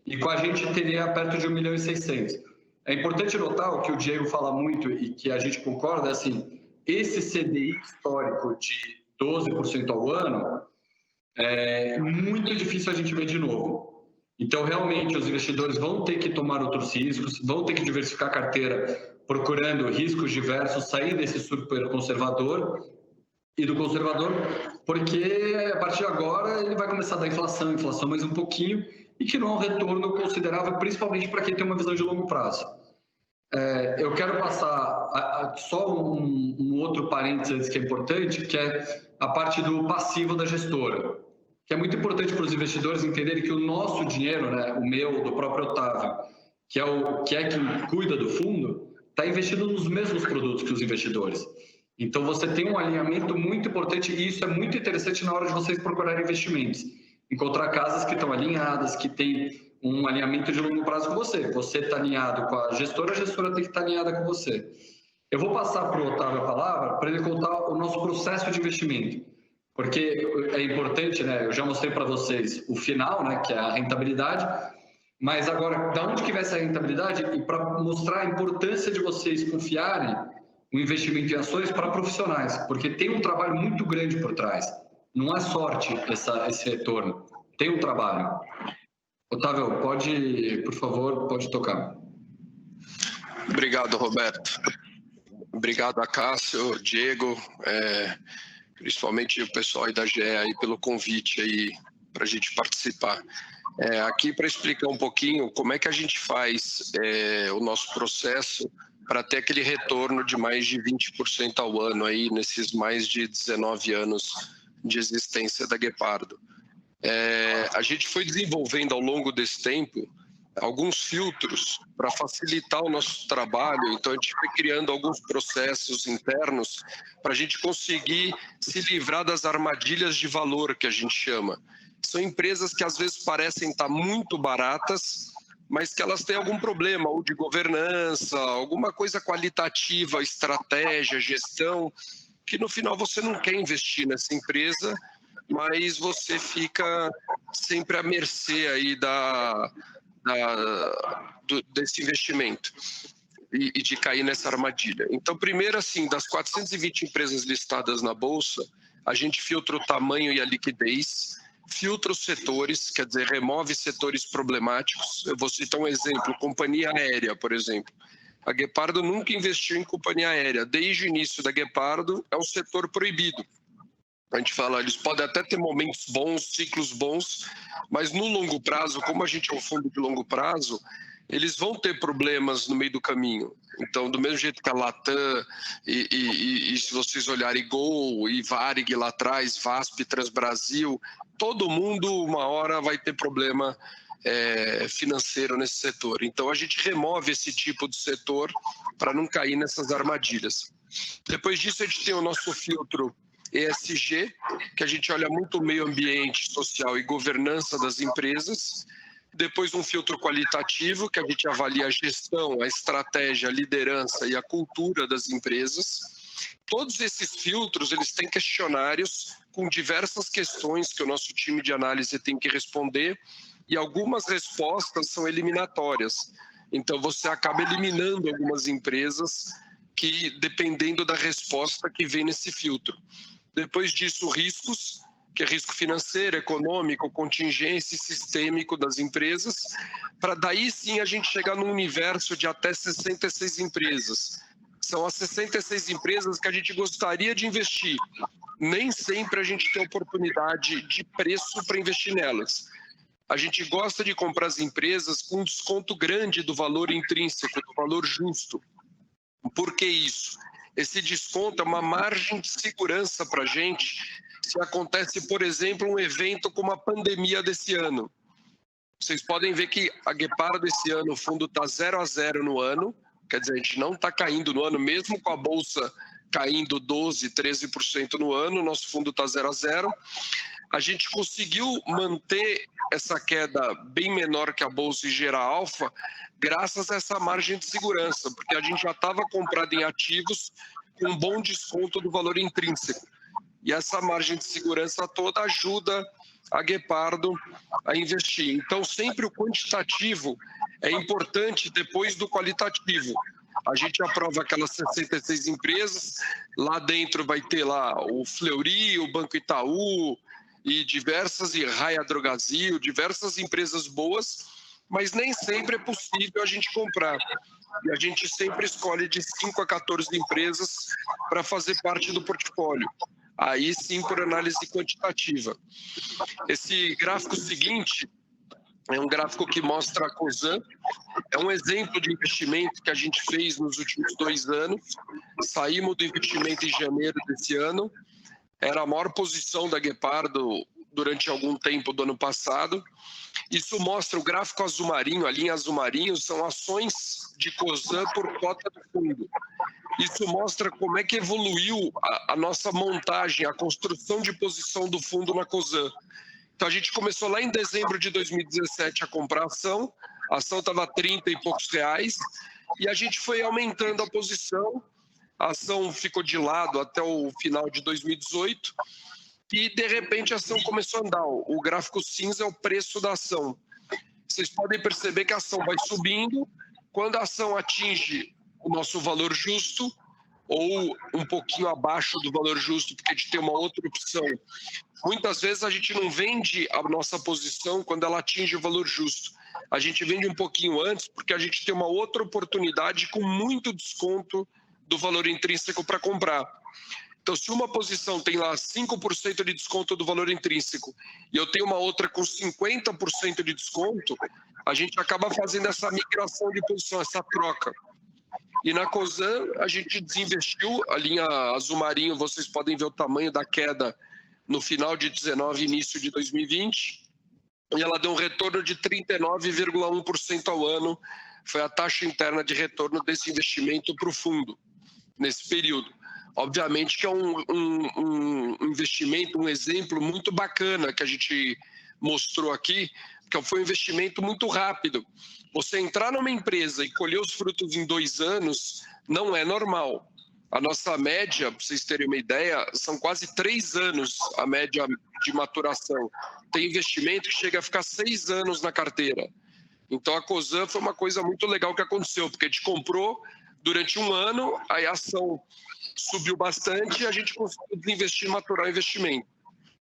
E com a gente teria perto de 1.600.000. É importante notar o que o Diego fala muito e que a gente concorda, é assim, esse CDI histórico de 12% ao ano é muito difícil a gente ver de novo. Então, realmente, os investidores vão ter que tomar outros riscos, vão ter que diversificar a carteira, procurando riscos diversos, sair desse super conservador e do conservador, porque a partir de agora ele vai começar a dar inflação mais um pouquinho, e que não é um retorno considerável, principalmente para quem tem uma visão de longo prazo. Eu quero passar só um outro parênteses que é importante, que é a parte do passivo da gestora, que é muito importante para os investidores entenderem que o nosso dinheiro, né, o meu, do próprio Otávio, que é quem cuida do fundo, está investido nos mesmos produtos que os investidores. Então, você tem um alinhamento muito importante e isso é muito interessante na hora de vocês procurarem investimentos. Encontrar casas que estão alinhadas, que têm um alinhamento de longo prazo com você. Você está alinhado com a gestora tem que estar alinhada com você. Eu vou passar para o Otávio a palavra para ele contar o nosso processo de investimento, porque é importante, né? Eu já mostrei para vocês o final, né? Que é a rentabilidade, mas agora, de onde que vai essa rentabilidade? E para mostrar a importância de vocês confiarem o investimento em ações para profissionais, porque tem um trabalho muito grande por trás. Não é sorte esse retorno, tem um trabalho. Otávio, por favor, pode tocar. Obrigado, Roberto. Obrigado a Cássio, Diego, principalmente o pessoal aí da GE aí pelo convite aí para a gente participar. Aqui para explicar um pouquinho como é que a gente faz o nosso processo para ter aquele retorno de mais de 20% ao ano aí nesses mais de 19 anos de existência da Guepardo. A gente foi desenvolvendo ao longo desse tempo alguns filtros para facilitar o nosso trabalho, então a gente foi criando alguns processos internos para a gente conseguir se livrar das armadilhas de valor que a gente chama. São empresas que às vezes parecem estar muito baratas, mas que elas têm algum problema, ou de governança, alguma coisa qualitativa, estratégia, gestão, que no final você não quer investir nessa empresa, mas você fica sempre à mercê aí desse investimento e de cair nessa armadilha. Então, primeiro, assim, das 420 empresas listadas na Bolsa, a gente filtra o tamanho e a liquidez, filtra os setores, quer dizer, remove setores problemáticos. Eu vou citar um exemplo, companhia aérea, por exemplo. A Guepardo nunca investiu em companhia aérea. Desde o início da Guepardo, é um setor proibido. A gente fala, eles podem até ter momentos bons, ciclos bons, mas no longo prazo, como a gente é um fundo de longo prazo, eles vão ter problemas no meio do caminho. Então, do mesmo jeito que a Latam, e se vocês olharem Gol e Varig lá atrás, VASP, Transbrasil, todo mundo uma hora vai ter problema financeiro nesse setor. Então, a gente remove esse tipo de setor para não cair nessas armadilhas. Depois disso, a gente tem o nosso filtro ESG, que a gente olha muito o meio ambiente, social e governança das empresas. Depois um filtro qualitativo, que a gente avalia a gestão, a estratégia, a liderança e a cultura das empresas. Todos esses filtros, eles têm questionários com diversas questões que o nosso time de análise tem que responder, e algumas respostas são eliminatórias. Então, você acaba eliminando algumas empresas que, dependendo da resposta que vem nesse filtro. Depois disso, riscos, que é risco financeiro, econômico, contingência e sistêmico das empresas, para daí sim a gente chegar num universo de até 66 empresas. São as 66 empresas que a gente gostaria de investir. Nem sempre a gente tem oportunidade de preço para investir nelas. A gente gosta de comprar as empresas com um desconto grande do valor intrínseco, do valor justo. Por que isso? Esse desconto é uma margem de segurança para a gente se acontece, por exemplo, um evento como a pandemia desse ano. Vocês podem ver que a Guepardo esse ano, o fundo está 0-0 no ano, quer dizer, a gente não está caindo no ano, mesmo com a Bolsa caindo 12%, 13% no ano, o nosso fundo está 0-0. A gente conseguiu manter essa queda bem menor que a Bolsa e gerar alfa, graças a essa margem de segurança, porque a gente já estava comprado em ativos com um bom desconto do valor intrínseco. E essa margem de segurança toda ajuda a Guepardo a investir. Então, sempre o quantitativo é importante depois do qualitativo. A gente aprova aquelas 66 empresas, lá dentro vai ter lá o Fleury, o Banco Itaú e Raia Drogasil, diversas empresas boas, mas nem sempre é possível a gente comprar. E a gente sempre escolhe de 5 a 14 empresas para fazer parte do portfólio. Aí sim, por análise quantitativa. Esse gráfico seguinte é um gráfico que mostra a Cosan. É um exemplo de investimento que a gente fez nos últimos 2 anos. Saímos do investimento em janeiro desse ano. Era a maior posição da Guepardo durante algum tempo do ano passado. Isso mostra o gráfico azul marinho, a linha azul marinho, são ações de Cosan por cota do fundo. Isso mostra como é que evoluiu a nossa montagem, a construção de posição do fundo na Cosan. Então, a gente começou lá em dezembro de 2017 a comprar a ação estava a 30 e poucos reais, e a gente foi aumentando a posição, a ação ficou de lado até o final de 2018, e de repente a ação começou a andar. O gráfico cinza é o preço da ação. Vocês podem perceber que a ação vai subindo, quando a ação atinge o nosso valor justo, ou um pouquinho abaixo do valor justo, porque a gente tem uma outra opção. Muitas vezes a gente não vende a nossa posição quando ela atinge o valor justo. A gente vende um pouquinho antes, porque a gente tem uma outra oportunidade com muito desconto do valor intrínseco para comprar. Então, se uma posição tem lá 5% de desconto do valor intrínseco e eu tenho uma outra com 50% de desconto, a gente acaba fazendo essa migração de posição, essa troca. E na Cosan, a gente desinvestiu, a linha azul marinho, vocês podem ver o tamanho da queda no final de 19 e início de 2020, e ela deu um retorno de 39,1% ao ano, foi a taxa interna de retorno desse investimento para o fundo, nesse período. Obviamente que é um investimento, um exemplo muito bacana que a gente mostrou aqui, que foi um investimento muito rápido. Você entrar numa empresa e colher os frutos em 2 anos não é normal. A nossa média, para vocês terem uma ideia, são quase 3 anos a média de maturação. Tem investimento que chega a ficar 6 anos na carteira. Então a Cosan foi uma coisa muito legal que aconteceu, porque a gente comprou durante 1 ano, aí a ação subiu bastante e a gente conseguiu desinvestir e maturar o investimento.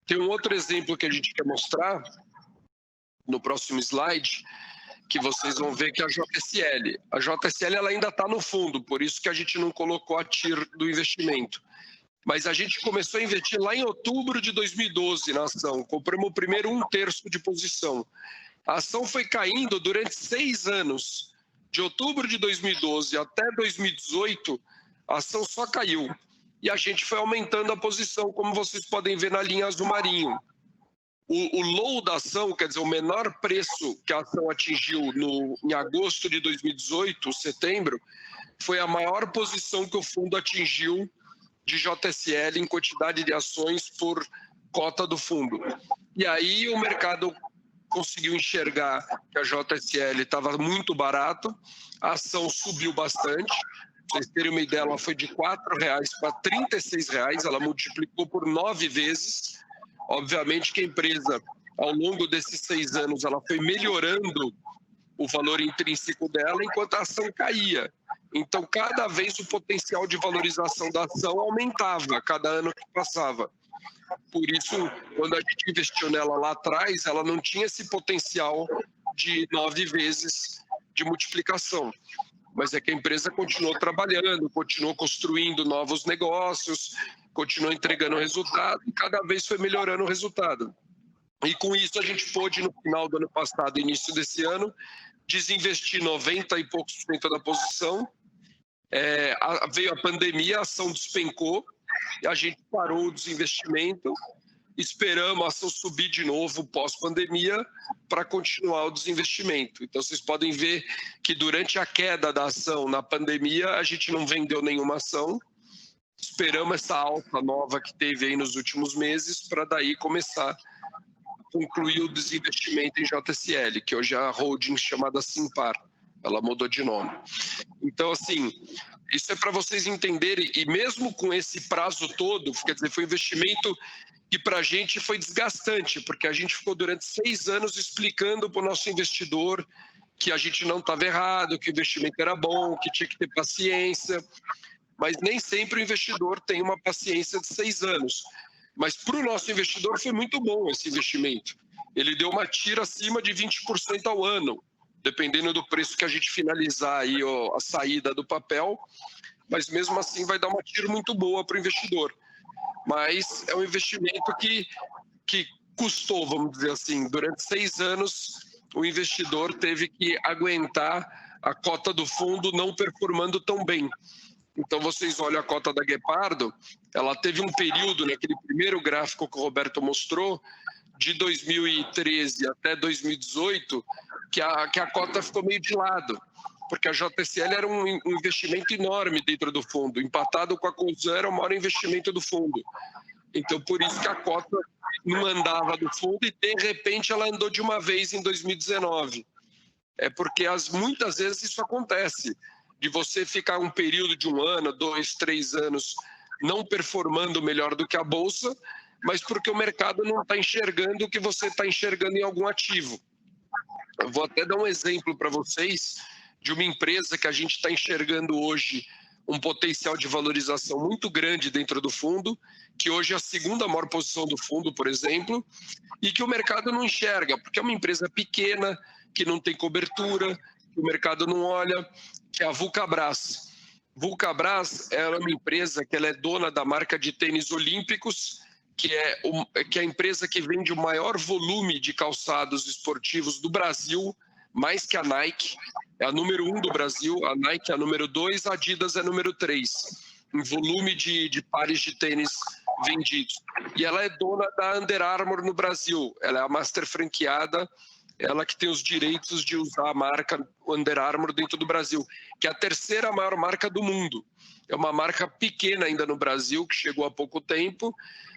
Tem um outro exemplo que a gente quer mostrar no próximo slide, que vocês vão ver que é a JSL. A JSL ela ainda está no fundo, por isso que a gente não colocou a TIR do investimento. Mas a gente começou a investir lá em outubro de 2012 na ação. Compramos o primeiro 1/3 de posição. A ação foi caindo durante 6 anos. De outubro de 2012 até 2018, a ação só caiu. E a gente foi aumentando a posição, como vocês podem ver na linha azul marinho. O low da ação, quer dizer, o menor preço que a ação atingiu em agosto de 2018, setembro, foi a maior posição que o fundo atingiu de JSL em quantidade de ações por cota do fundo. E aí o mercado conseguiu enxergar que a JSL estava muito barato, a ação subiu bastante. Para vocês terem uma ideia, ela foi de R$ 4,00 para R$ 36,00, ela multiplicou por 9 vezes. Obviamente que a empresa, ao longo desses 6 anos, ela foi melhorando o valor intrínseco dela, enquanto a ação caía. Então, cada vez o potencial de valorização da ação aumentava, cada ano que passava. Por isso, quando a gente investiu nela lá atrás, ela não tinha esse potencial de 9 vezes de multiplicação. Mas é que a empresa continuou trabalhando, continuou construindo novos negócios, continuou entregando resultado e cada vez foi melhorando o resultado. E com isso a gente pôde, no final do ano passado, início desse ano, desinvestir 90 e poucos por cento da posição. Veio a pandemia, a ação despencou, e a gente parou o desinvestimento, esperamos a ação subir de novo pós-pandemia para continuar o desinvestimento. Então, vocês podem ver que durante a queda da ação na pandemia, a gente não vendeu nenhuma ação, esperamos essa alta nova que teve aí nos últimos meses para daí começar a concluir o desinvestimento em JSL, que hoje é a holding chamada Simpar. Ela mudou de nome. Então, assim, isso é para vocês entenderem, e mesmo com esse prazo todo, quer dizer, foi um investimento que para a gente foi desgastante, porque a gente ficou durante 6 anos explicando para o nosso investidor que a gente não estava errado, que o investimento era bom, que tinha que ter paciência, mas nem sempre o investidor tem uma paciência de 6 anos. Mas para o nosso investidor foi muito bom esse investimento. Ele deu uma TIR acima de 20% ao ano, dependendo do preço que a gente finalizar aí a saída do papel, mas mesmo assim vai dar uma TIR muito boa para o investidor. Mas é um investimento que custou, vamos dizer assim, durante 6 anos o investidor teve que aguentar a cota do fundo não performando tão bem. Então vocês olham a cota da Guepardo, ela teve um período, naquele primeiro gráfico que o Roberto mostrou, de 2013 até 2018, que a cota ficou meio de lado, porque a JSL era um investimento enorme dentro do fundo, empatado com a Cosan, era o maior investimento do fundo. Então, por isso que a cota não andava do fundo e, de repente, ela andou de uma vez em 2019. É porque muitas vezes isso acontece, de você ficar um período de 1 ano, 2, 3 anos não performando melhor do que a Bolsa, mas porque o mercado não está enxergando o que você está enxergando em algum ativo. Eu vou até dar um exemplo para vocês de uma empresa que a gente está enxergando hoje um potencial de valorização muito grande dentro do fundo, que hoje é a segunda maior posição do fundo, por exemplo, e que o mercado não enxerga, porque é uma empresa pequena, que não tem cobertura, que o mercado não olha, que é a Vulcabras. Vulcabras é uma empresa que ela é dona da marca de tênis olímpicos, que é a empresa que vende o maior volume de calçados esportivos do Brasil, mais que a Nike. É a número 1 do Brasil, a Nike é a número 2, a Adidas é a número 3, em volume de pares de tênis vendidos. E ela é dona da Under Armour no Brasil, ela é a master franqueada, ela que tem os direitos de usar a marca Under Armour dentro do Brasil, que é a terceira maior marca do mundo. É uma marca pequena ainda no Brasil, que chegou há pouco tempo,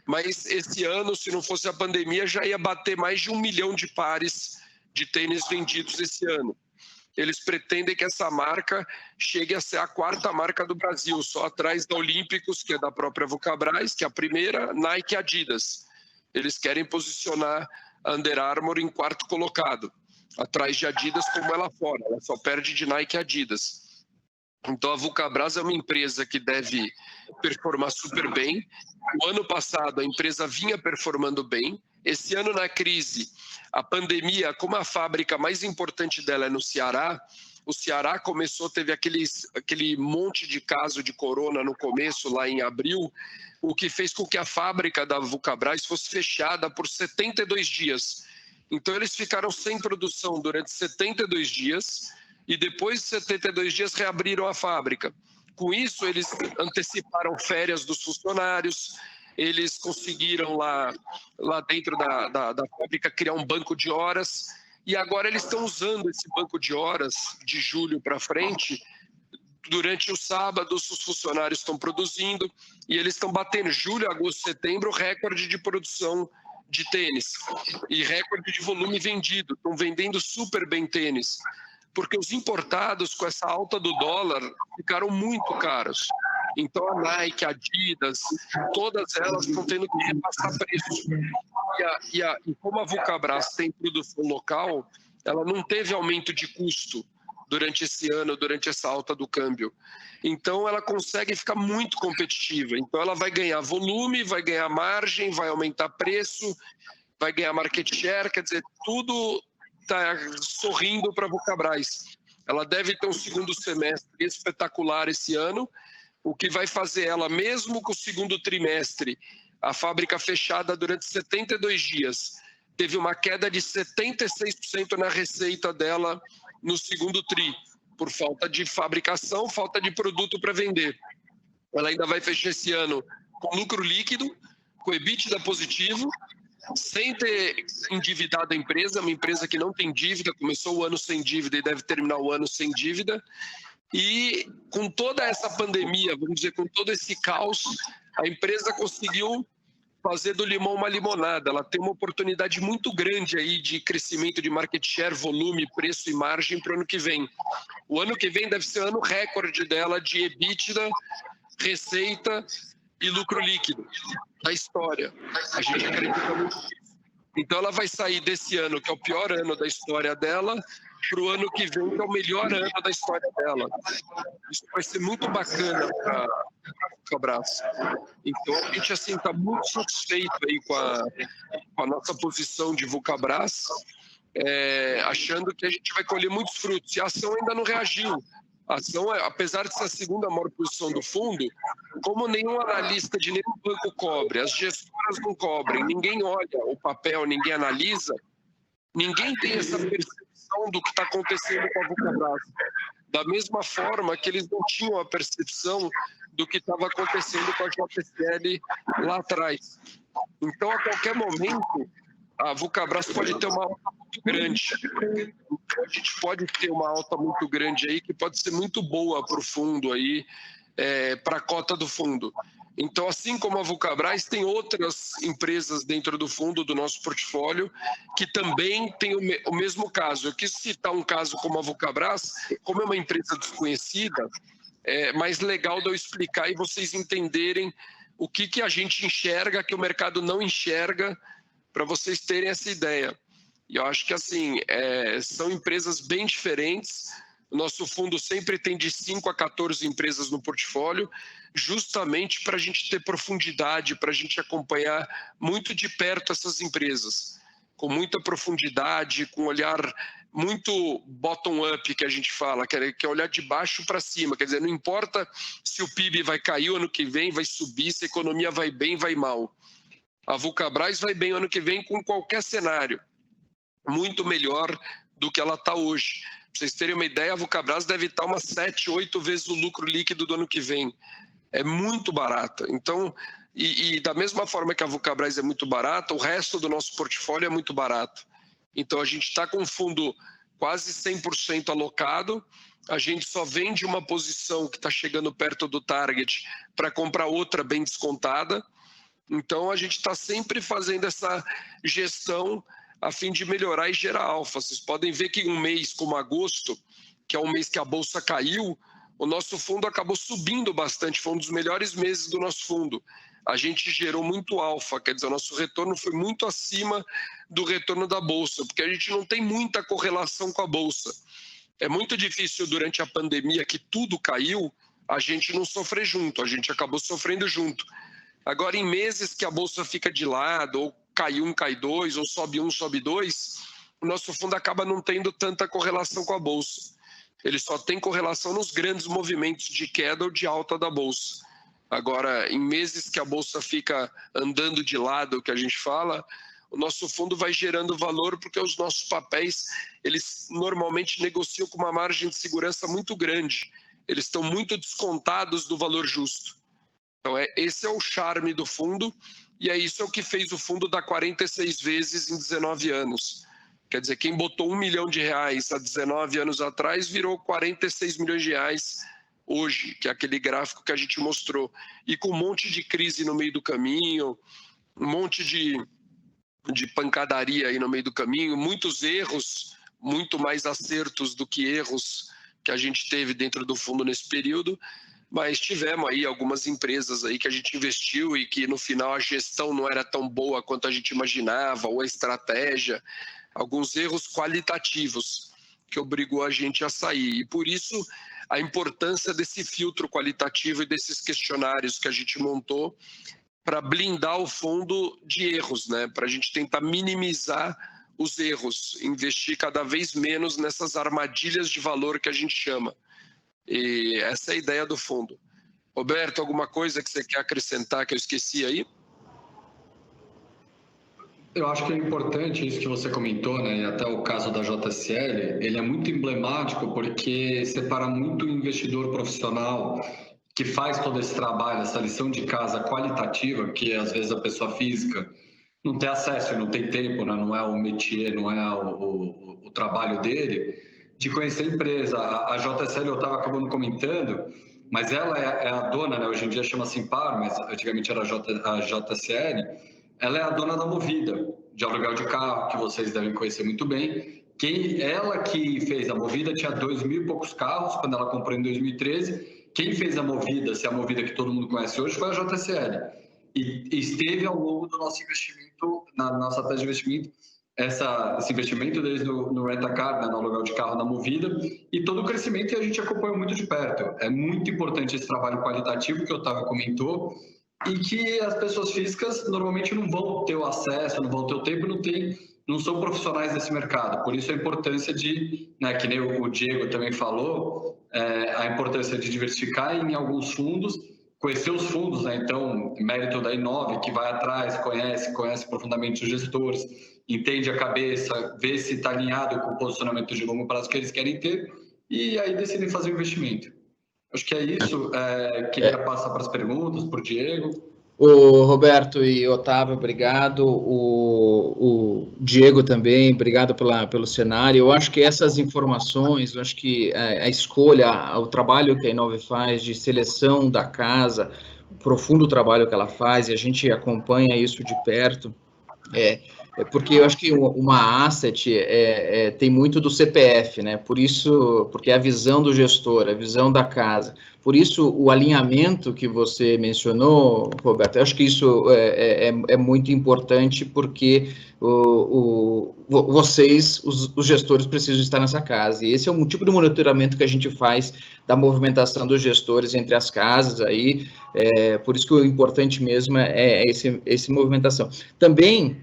mas esse ano, se não fosse a pandemia, já ia bater mais de 1 milhão de pares de tênis vendidos esse ano. Eles pretendem que essa marca chegue a ser a 4ª marca do Brasil, só atrás da Olímpicos, que é da própria Vulcabras, que é a primeira, Nike e Adidas. Eles querem posicionar a Under Armour em 4º colocado, atrás de Adidas como ela fora, ela só perde de Nike e Adidas. Então a Vulcabras é uma empresa que deve performar super bem. O ano passado a empresa vinha performando bem. Esse ano na crise, a pandemia, como a fábrica mais importante dela é no Ceará, o Ceará teve aquele monte de caso de corona no começo, lá em abril, o que fez com que a fábrica da Vulcabras fosse fechada por 72 dias. Então eles ficaram sem produção durante 72 dias e depois de 72 dias reabriram a fábrica. Com isso, eles anteciparam férias dos funcionários, eles conseguiram lá dentro da fábrica criar um banco de horas e agora eles estão usando esse banco de horas de julho para frente. Durante os sábados, os funcionários estão produzindo e eles estão batendo julho, agosto, setembro, recorde de produção de tênis e recorde de volume vendido. Estão vendendo super bem tênis, porque os importados, com essa alta do dólar, ficaram muito caros. Então a Nike, a Adidas, todas elas estão tendo que repassar preço. E como a Vulcabras tem produção local, ela não teve aumento de custo durante esse ano, durante essa alta do câmbio. Então ela consegue ficar muito competitiva. Então ela vai ganhar volume, vai ganhar margem, vai aumentar preço, vai ganhar market share, quer dizer, tudo está sorrindo para a Vulcabras. Ela deve ter um segundo semestre espetacular esse ano, o que vai fazer ela, mesmo com o segundo trimestre, a fábrica fechada durante 72 dias, teve uma queda de 76% na receita dela no segundo tri, por falta de fabricação, falta de produto para vender. Ela ainda vai fechar esse ano com lucro líquido, com EBITDA positivo, sem ter endividado a empresa, uma empresa que não tem dívida, começou o ano sem dívida e deve terminar o ano sem dívida. E com toda essa pandemia, vamos dizer, com todo esse caos, a empresa conseguiu fazer do limão uma limonada. Ela tem uma oportunidade muito grande aí de crescimento de market share, volume, preço e margem para o ano que vem. O ano que vem deve ser o ano recorde dela de EBITDA, receita e lucro líquido da história. A gente acredita muito nisso. Então ela vai sair desse ano, que é o pior ano da história dela, para o ano que vem, que é o melhor ano da história dela. Isso vai ser muito bacana para a Vulcabras. Então a gente assim está muito satisfeito aí com a nossa posição de Vulcabras, achando que a gente vai colher muitos frutos. E a ação ainda não reagiu. A ação, apesar de ser a segunda maior posição do fundo, como nenhum analista de nenhum banco cobre, as gestoras não cobrem, ninguém olha o papel, ninguém analisa, ninguém tem essa percepção do que está acontecendo com a Vulcabras. Da mesma forma que eles não tinham a percepção do que estava acontecendo com a JSL lá atrás. Então, a qualquer momento, a Vulcabras pode ter uma alta muito grande. A gente pode ter uma alta muito grande aí, que pode ser muito boa para o fundo aí, para a cota do fundo. Então, assim como a Vulcabras, tem outras empresas dentro do fundo do nosso portfólio que também tem o mesmo caso. Eu quis citar um caso como a Vulcabras, como é uma empresa desconhecida, é mais legal de eu explicar e vocês entenderem o que a gente enxerga que o mercado não enxerga, para vocês terem essa ideia. E eu acho que assim, são empresas bem diferentes. O nosso fundo sempre tem de 5 a 14 empresas no portfólio, justamente para a gente ter profundidade, para a gente acompanhar muito de perto essas empresas, com muita profundidade, com um olhar muito bottom-up, que a gente fala, que é olhar de baixo para cima. Quer dizer, não importa se o PIB vai cair o ano que vem, vai subir, se a economia vai bem, vai mal. A Vulcabras vai bem o ano que vem com qualquer cenário, muito melhor do que ela está hoje. Para vocês terem uma ideia, a Vulcabras deve estar umas 7, 8 vezes o lucro líquido do ano que vem. É muito barata. Então, e da mesma forma que a Vulcabras é muito barata, o resto do nosso portfólio é muito barato. Então, a gente está com um fundo quase 100% alocado, a gente só vende uma posição que está chegando perto do target para comprar outra bem descontada. Então, a gente está sempre fazendo essa gestão a fim de melhorar e gerar alfa. Vocês podem ver que um mês como agosto, que é um mês que a bolsa caiu, o nosso fundo acabou subindo bastante, foi um dos melhores meses do nosso fundo. A gente gerou muito alfa, quer dizer, o nosso retorno foi muito acima do retorno da bolsa, porque a gente não tem muita correlação com a bolsa. É muito difícil durante a pandemia, que tudo caiu, a gente não sofrer junto, a gente acabou sofrendo junto. Agora, em meses que a bolsa fica de lado, ou cai um, cai dois, ou sobe um, sobe dois, o nosso fundo acaba não tendo tanta correlação com a bolsa. Ele só tem correlação nos grandes movimentos de queda ou de alta da bolsa. Agora, em meses que a bolsa fica andando de lado, que a gente fala, o nosso fundo vai gerando valor porque os nossos papéis, eles normalmente negociam com uma margem de segurança muito grande. Eles estão muito descontados do valor justo. Então, esse é o charme do fundo, e isso é o que fez o fundo dar 46 vezes em 19 anos. Quer dizer, quem botou R$1 milhão há 19 anos atrás virou 46 milhões de reais hoje, que é aquele gráfico que a gente mostrou. E com um monte de crise no meio do caminho, um monte de pancadaria aí no meio do caminho, muitos erros, muito mais acertos do que erros que a gente teve dentro do fundo nesse período. Mas tivemos aí algumas empresas aí que a gente investiu e que no final a gestão não era tão boa quanto a gente imaginava, ou a estratégia, alguns erros qualitativos que obrigou a gente a sair. E por isso a importância desse filtro qualitativo e desses questionários que a gente montou para blindar o fundo de erros, né? Para a gente tentar minimizar os erros, investir cada vez menos nessas armadilhas de valor que a gente chama. E essa é a ideia do fundo. Roberto, alguma coisa que você quer acrescentar que eu esqueci aí? Eu acho que é importante isso que você comentou, né? E até o caso da JSL, ele é muito emblemático porque separa muito o investidor profissional que faz todo esse trabalho, essa lição de casa qualitativa, que às vezes a pessoa física não tem acesso, não tem tempo, né? Não é o métier, não é o trabalho dele, de conhecer a empresa. A JSL eu estava acabando comentando, mas ela é a dona, né? Hoje em dia chama Simpar, mas antigamente era a JSL. Ela é a dona da Movida, de aluguel de carro, que vocês devem conhecer muito bem. Ela que fez a Movida tinha 2.000 e poucos carros quando ela comprou em 2013. Quem fez a Movida, se é a Movida que todo mundo conhece hoje, foi a JSL. E esteve ao longo do nosso investimento, na nossa tese de investimento, esse investimento deles no Rent-A-Car, né, no aluguel de carro na Movida, e todo o crescimento a gente acompanha muito de perto. É muito importante esse trabalho qualitativo que o Otávio comentou, e que as pessoas físicas normalmente não vão ter o acesso, não vão ter o tempo, não são profissionais desse mercado. Por isso a importância de, né, que nem o Diego também falou, a importância de diversificar em alguns fundos, conhecer os fundos, né? Então, mérito da Inove, que vai atrás, conhece profundamente os gestores, entende a cabeça, vê se está alinhado com o posicionamento de longo prazo que eles querem ter, e aí decidem fazer o investimento. Acho que é isso. Queria passar para as perguntas, para o Diego. O Roberto e Otávio, obrigado. O Diego também, obrigado pelo cenário. Eu acho que essas informações, eu acho que a escolha, o trabalho que a Inove faz de seleção da casa, profundo trabalho que ela faz, e a gente acompanha isso de perto, porque eu acho que uma asset tem muito do CPF, né? Por isso, porque é a visão do gestor, a visão da casa. Por isso, o alinhamento que você mencionou, Roberto, eu acho que isso é muito importante, porque vocês, os gestores, precisam estar nessa casa. E esse é um tipo de monitoramento que a gente faz da movimentação dos gestores entre as casas aí. Por isso que o importante mesmo é esse movimentação. Também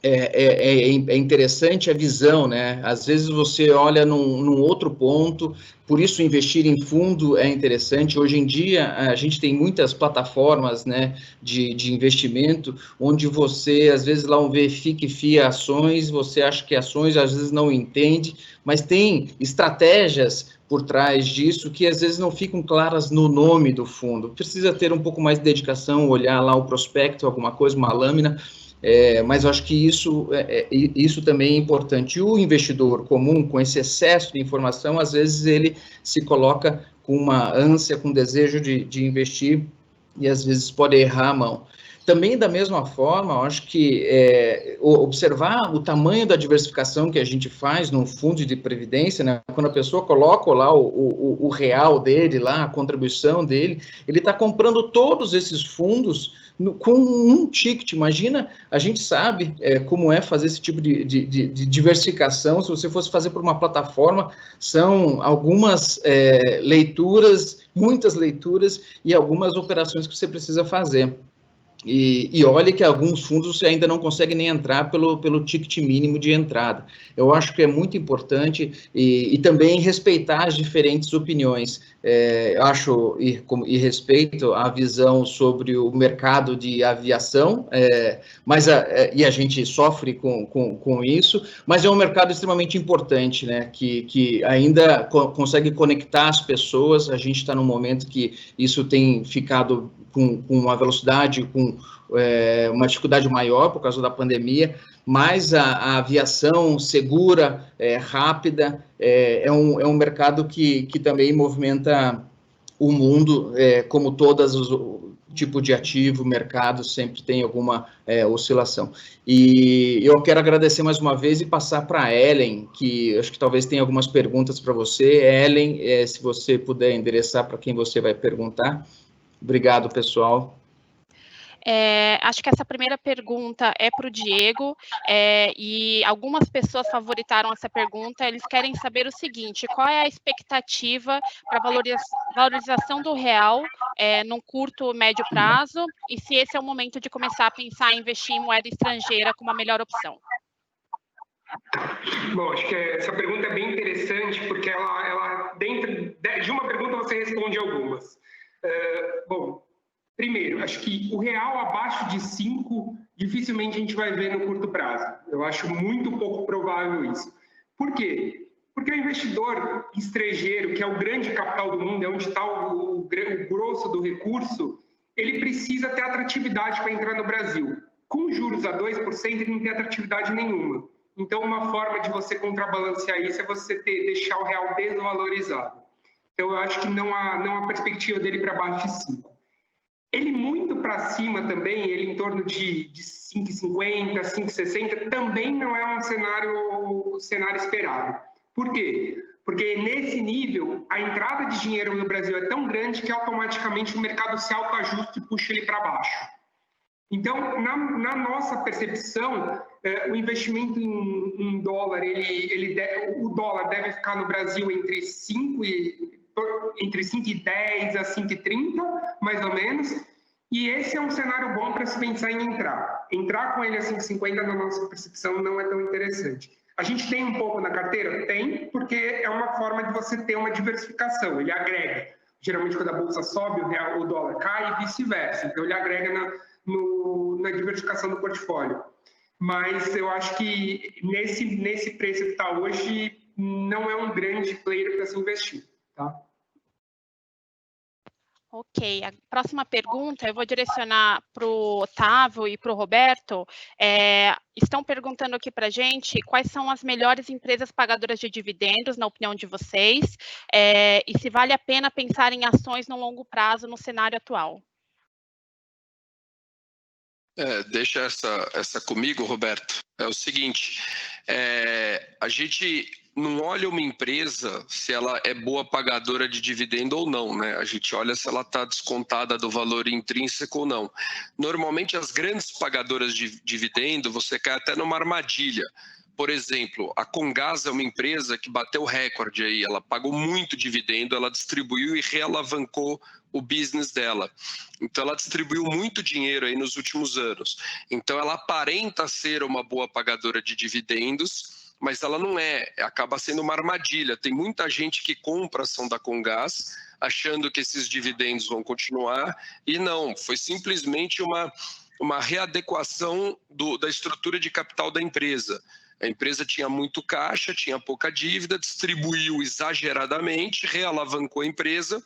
é interessante a visão, né? Às vezes você olha num outro ponto, por isso investir em fundo é interessante. Hoje em dia, a gente tem muitas plataformas, né, de investimento, onde você, às vezes, lá vê FIC, FIA ações, você acha que ações, às vezes não entende, mas tem estratégias por trás disso que às vezes não ficam claras no nome do fundo. Precisa ter um pouco mais de dedicação, olhar lá o prospecto, alguma coisa, uma lâmina, mas eu acho que isso também é importante. E o investidor comum, com esse excesso de informação, às vezes ele se coloca com uma ânsia, com desejo de investir, e às vezes pode errar a mão. Também, da mesma forma, eu acho que observar o tamanho da diversificação que a gente faz no fundo de previdência, né? Quando a pessoa coloca lá o real dele, lá, a contribuição dele, ele está comprando todos esses fundos com um ticket. Imagina, a gente sabe como é fazer esse tipo de diversificação. Se você fosse fazer por uma plataforma, são algumas leituras, muitas leituras e algumas operações que você precisa fazer. E olha que alguns fundos você ainda não consegue nem entrar pelo ticket mínimo de entrada. Eu acho que é muito importante e também respeitar as diferentes opiniões. Acho e respeito a visão sobre o mercado de aviação, e a gente sofre com isso, mas é um mercado extremamente importante, né? Que ainda consegue conectar as pessoas. A gente está num momento que isso tem ficado com uma velocidade, com uma dificuldade maior por causa da pandemia, mas a aviação segura, rápida, é um mercado que também movimenta o mundo, como todos os tipos de ativo, mercado, sempre tem alguma oscilação. E eu quero agradecer mais uma vez e passar para a Ellen, que acho que talvez tenha algumas perguntas para você. Ellen, se você puder endereçar para quem você vai perguntar. Obrigado, pessoal. Acho que essa primeira pergunta é para o Diego, e algumas pessoas favoritaram essa pergunta. Eles querem saber o seguinte: qual é a expectativa para a valorização do real num curto ou médio prazo, e se esse é o momento de começar a pensar em investir em moeda estrangeira como a melhor opção? Bom, acho que essa pergunta é bem interessante, porque ela dentro de uma pergunta você responde algumas. Bom, primeiro, acho que o real abaixo de 5 dificilmente a gente vai ver no curto prazo. Eu acho muito pouco provável isso. Por quê? Porque o investidor estrangeiro, que é o grande capital do mundo, é onde está o grosso do recurso, ele precisa ter atratividade para entrar no Brasil. Com juros a 2%, ele não tem atratividade nenhuma. Então, uma forma de você contrabalancear isso é você deixar o real desvalorizado. Então, eu acho que não há perspectiva dele para baixo de 5. Ele muito para cima também, ele em torno de 5,50, 5,60, também não é um cenário esperado. Por quê? Porque nesse nível, a entrada de dinheiro no Brasil é tão grande que automaticamente o mercado se autoajusta e puxa ele para baixo. Então, na nossa percepção, o investimento em dólar, o dólar deve ficar no Brasil entre 5,10 a 5,30, mais ou menos, e esse é um cenário bom para se pensar em entrar. Entrar com ele a 5,50, na nossa percepção, não é tão interessante. A gente tem um pouco na carteira? Tem, porque é uma forma de você ter uma diversificação, ele agrega. Geralmente, quando a bolsa sobe, o dólar cai e vice-versa, então ele agrega na diversificação do portfólio. Mas eu acho que nesse preço que está hoje, não é um grande player para se investir, tá? Ok, a próxima pergunta eu vou direcionar para o Otávio e para o Roberto. Estão perguntando aqui para a gente quais são as melhores empresas pagadoras de dividendos, na opinião de vocês, e se vale a pena pensar em ações no longo prazo no cenário atual. Deixa essa comigo, Roberto. É o seguinte, a gente não olha uma empresa se ela é boa pagadora de dividendo ou não, né? A gente olha se ela está descontada do valor intrínseco ou não. Normalmente, as grandes pagadoras de dividendo, você cai até numa armadilha. Por exemplo, a Comgás é uma empresa que bateu recorde aí, ela pagou muito dividendo, ela distribuiu e realavancou o business dela. Então, ela distribuiu muito dinheiro aí nos últimos anos. Então, ela aparenta ser uma boa pagadora de dividendos, mas ela não acaba sendo uma armadilha. Tem muita gente que compra a ação da Comgás achando que esses dividendos vão continuar, e não, foi simplesmente uma readequação da estrutura de capital da empresa. A empresa tinha muito caixa, tinha pouca dívida, distribuiu exageradamente, realavancou a empresa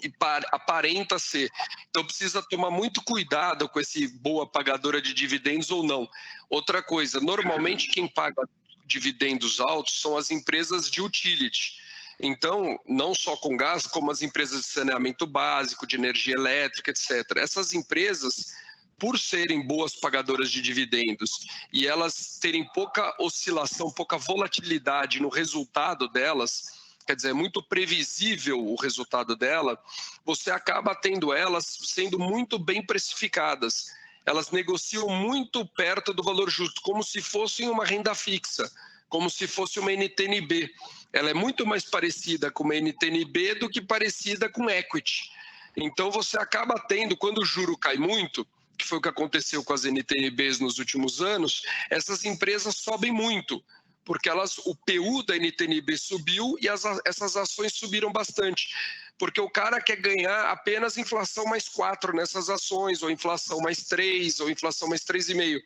e aparenta ser. Então precisa tomar muito cuidado com esse boa pagadora de dividendos ou não. Outra coisa, normalmente quem paga dividendos altos são as empresas de utility. Então, não só com gás, como as empresas de saneamento básico, de energia elétrica, etc. Essas empresas, por serem boas pagadoras de dividendos e elas terem pouca oscilação, pouca volatilidade no resultado delas, quer dizer, é muito previsível o resultado dela, você acaba tendo elas sendo muito bem precificadas. Elas negociam muito perto do valor justo, como se fossem uma renda fixa, como se fosse uma NTNB. Ela é muito mais parecida com uma NTNB do que parecida com equity. Então, você acaba tendo, quando o juro cai muito, que foi o que aconteceu com as NTNBs nos últimos anos, essas empresas sobem muito, porque o PU da NTNB subiu e essas ações subiram bastante. Porque o cara quer ganhar apenas inflação mais 4 nessas ações, ou inflação mais 3, ou inflação mais 3,5.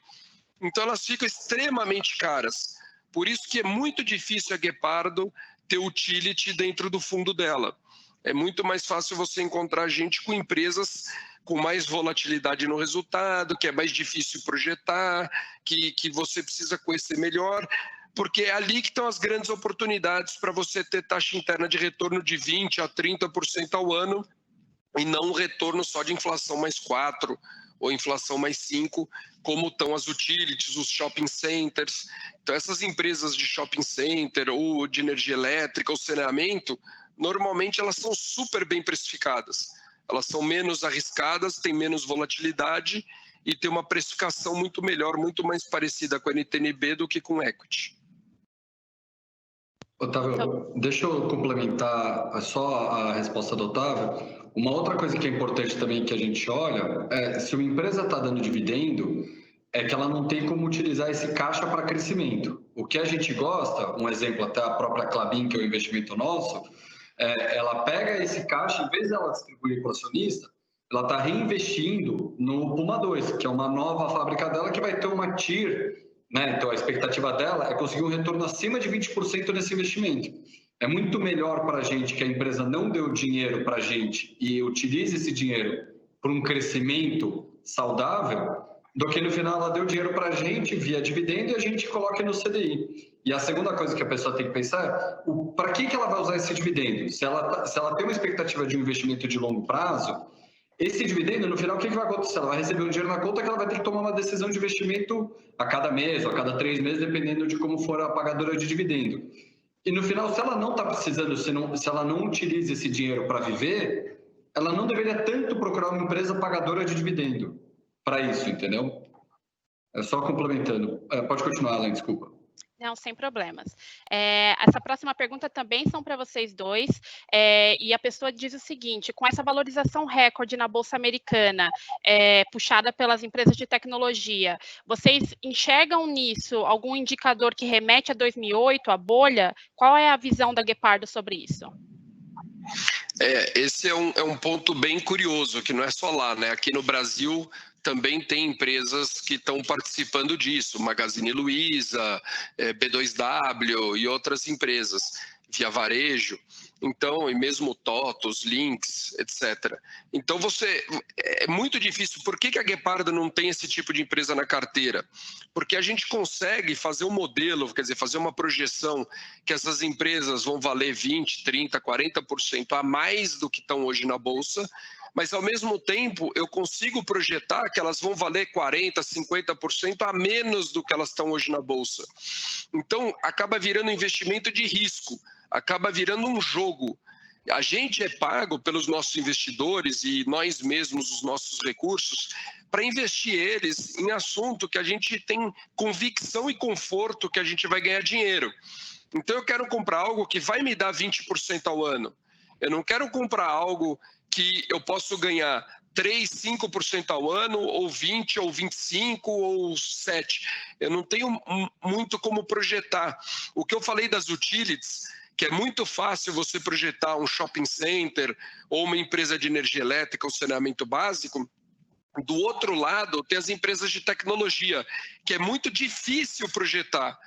Então, elas ficam extremamente caras. Por isso que é muito difícil a Guepardo ter utility dentro do fundo dela. É muito mais fácil você encontrar gente com empresas com mais volatilidade no resultado, que é mais difícil projetar, que você precisa conhecer melhor, porque é ali que estão as grandes oportunidades para você ter taxa interna de retorno de 20% a 30% ao ano, e não um retorno só de inflação mais 4% ou inflação mais 5%, como estão as utilities, os shopping centers. Então, essas empresas de shopping center ou de energia elétrica ou saneamento, normalmente elas são super bem precificadas. Elas são menos arriscadas, têm menos volatilidade e têm uma precificação muito melhor, muito mais parecida com a NTNB do que com equity. Otávio, deixa eu complementar só a resposta do Otávio. Uma outra coisa que é importante também que a gente olha é se uma empresa está dando dividendo, é que ela não tem como utilizar esse caixa para crescimento. O que a gente gosta, um exemplo até a própria Klabin, que é o investimento nosso, ela pega esse caixa, em vez de ela distribuir para o acionista, ela está reinvestindo no Puma 2, que é uma nova fábrica dela que vai ter uma TIR, né? Então a expectativa dela é conseguir um retorno acima de 20% nesse investimento. É muito melhor para a gente que a empresa não deu dinheiro para a gente e utilize esse dinheiro para um crescimento saudável, do que no final ela deu dinheiro para a gente via dividendo e a gente coloca no CDI. E a segunda coisa que a pessoa tem que pensar é para que ela vai usar esse dividendo? Se ela tem uma expectativa de um investimento de longo prazo, esse dividendo, no final, o que vai acontecer? Ela vai receber um dinheiro na conta que ela vai ter que tomar uma decisão de investimento a cada mês ou a cada 3 meses, dependendo de como for a pagadora de dividendo. E no final, se ela não está precisando, se ela não utiliza esse dinheiro para viver, ela não deveria tanto procurar uma empresa pagadora de dividendo para isso, entendeu? É só complementando. Pode continuar, Alan, desculpa. Não, sem problemas. Essa próxima pergunta também são para vocês dois, e a pessoa diz o seguinte: com essa valorização recorde na Bolsa Americana, puxada pelas empresas de tecnologia, vocês enxergam nisso algum indicador que remete a 2008, a bolha? Qual é a visão da Guepardo sobre isso? Esse é um ponto bem curioso, que não é só lá, né? Aqui no Brasil também tem empresas que estão participando disso, Magazine Luiza, B2W e outras empresas, Via Varejo, então, e mesmo TOTOS, Lynx, etc. Então, é muito difícil. Por que a Guepardo não tem esse tipo de empresa na carteira? Porque a gente consegue fazer um modelo, quer dizer, fazer uma projeção que essas empresas vão valer 20%, 30%, 40% a mais do que estão hoje na Bolsa, mas ao mesmo tempo eu consigo projetar que elas vão valer 40%, 50% a menos do que elas estão hoje na Bolsa. Então, acaba virando um investimento de risco, acaba virando um jogo. A gente é pago pelos nossos investidores e nós mesmos, os nossos recursos, para investir eles em assunto que a gente tem convicção e conforto que a gente vai ganhar dinheiro. Então, eu quero comprar algo que vai me dar 20% ao ano. Eu não quero comprar algo que eu posso ganhar 3%, 5% ao ano, ou 20%, ou 25%, ou 7%. Eu não tenho muito como projetar. O que eu falei das utilities, que é muito fácil você projetar um shopping center ou uma empresa de energia elétrica ou saneamento básico, do outro lado tem as empresas de tecnologia, que é muito difícil projetar.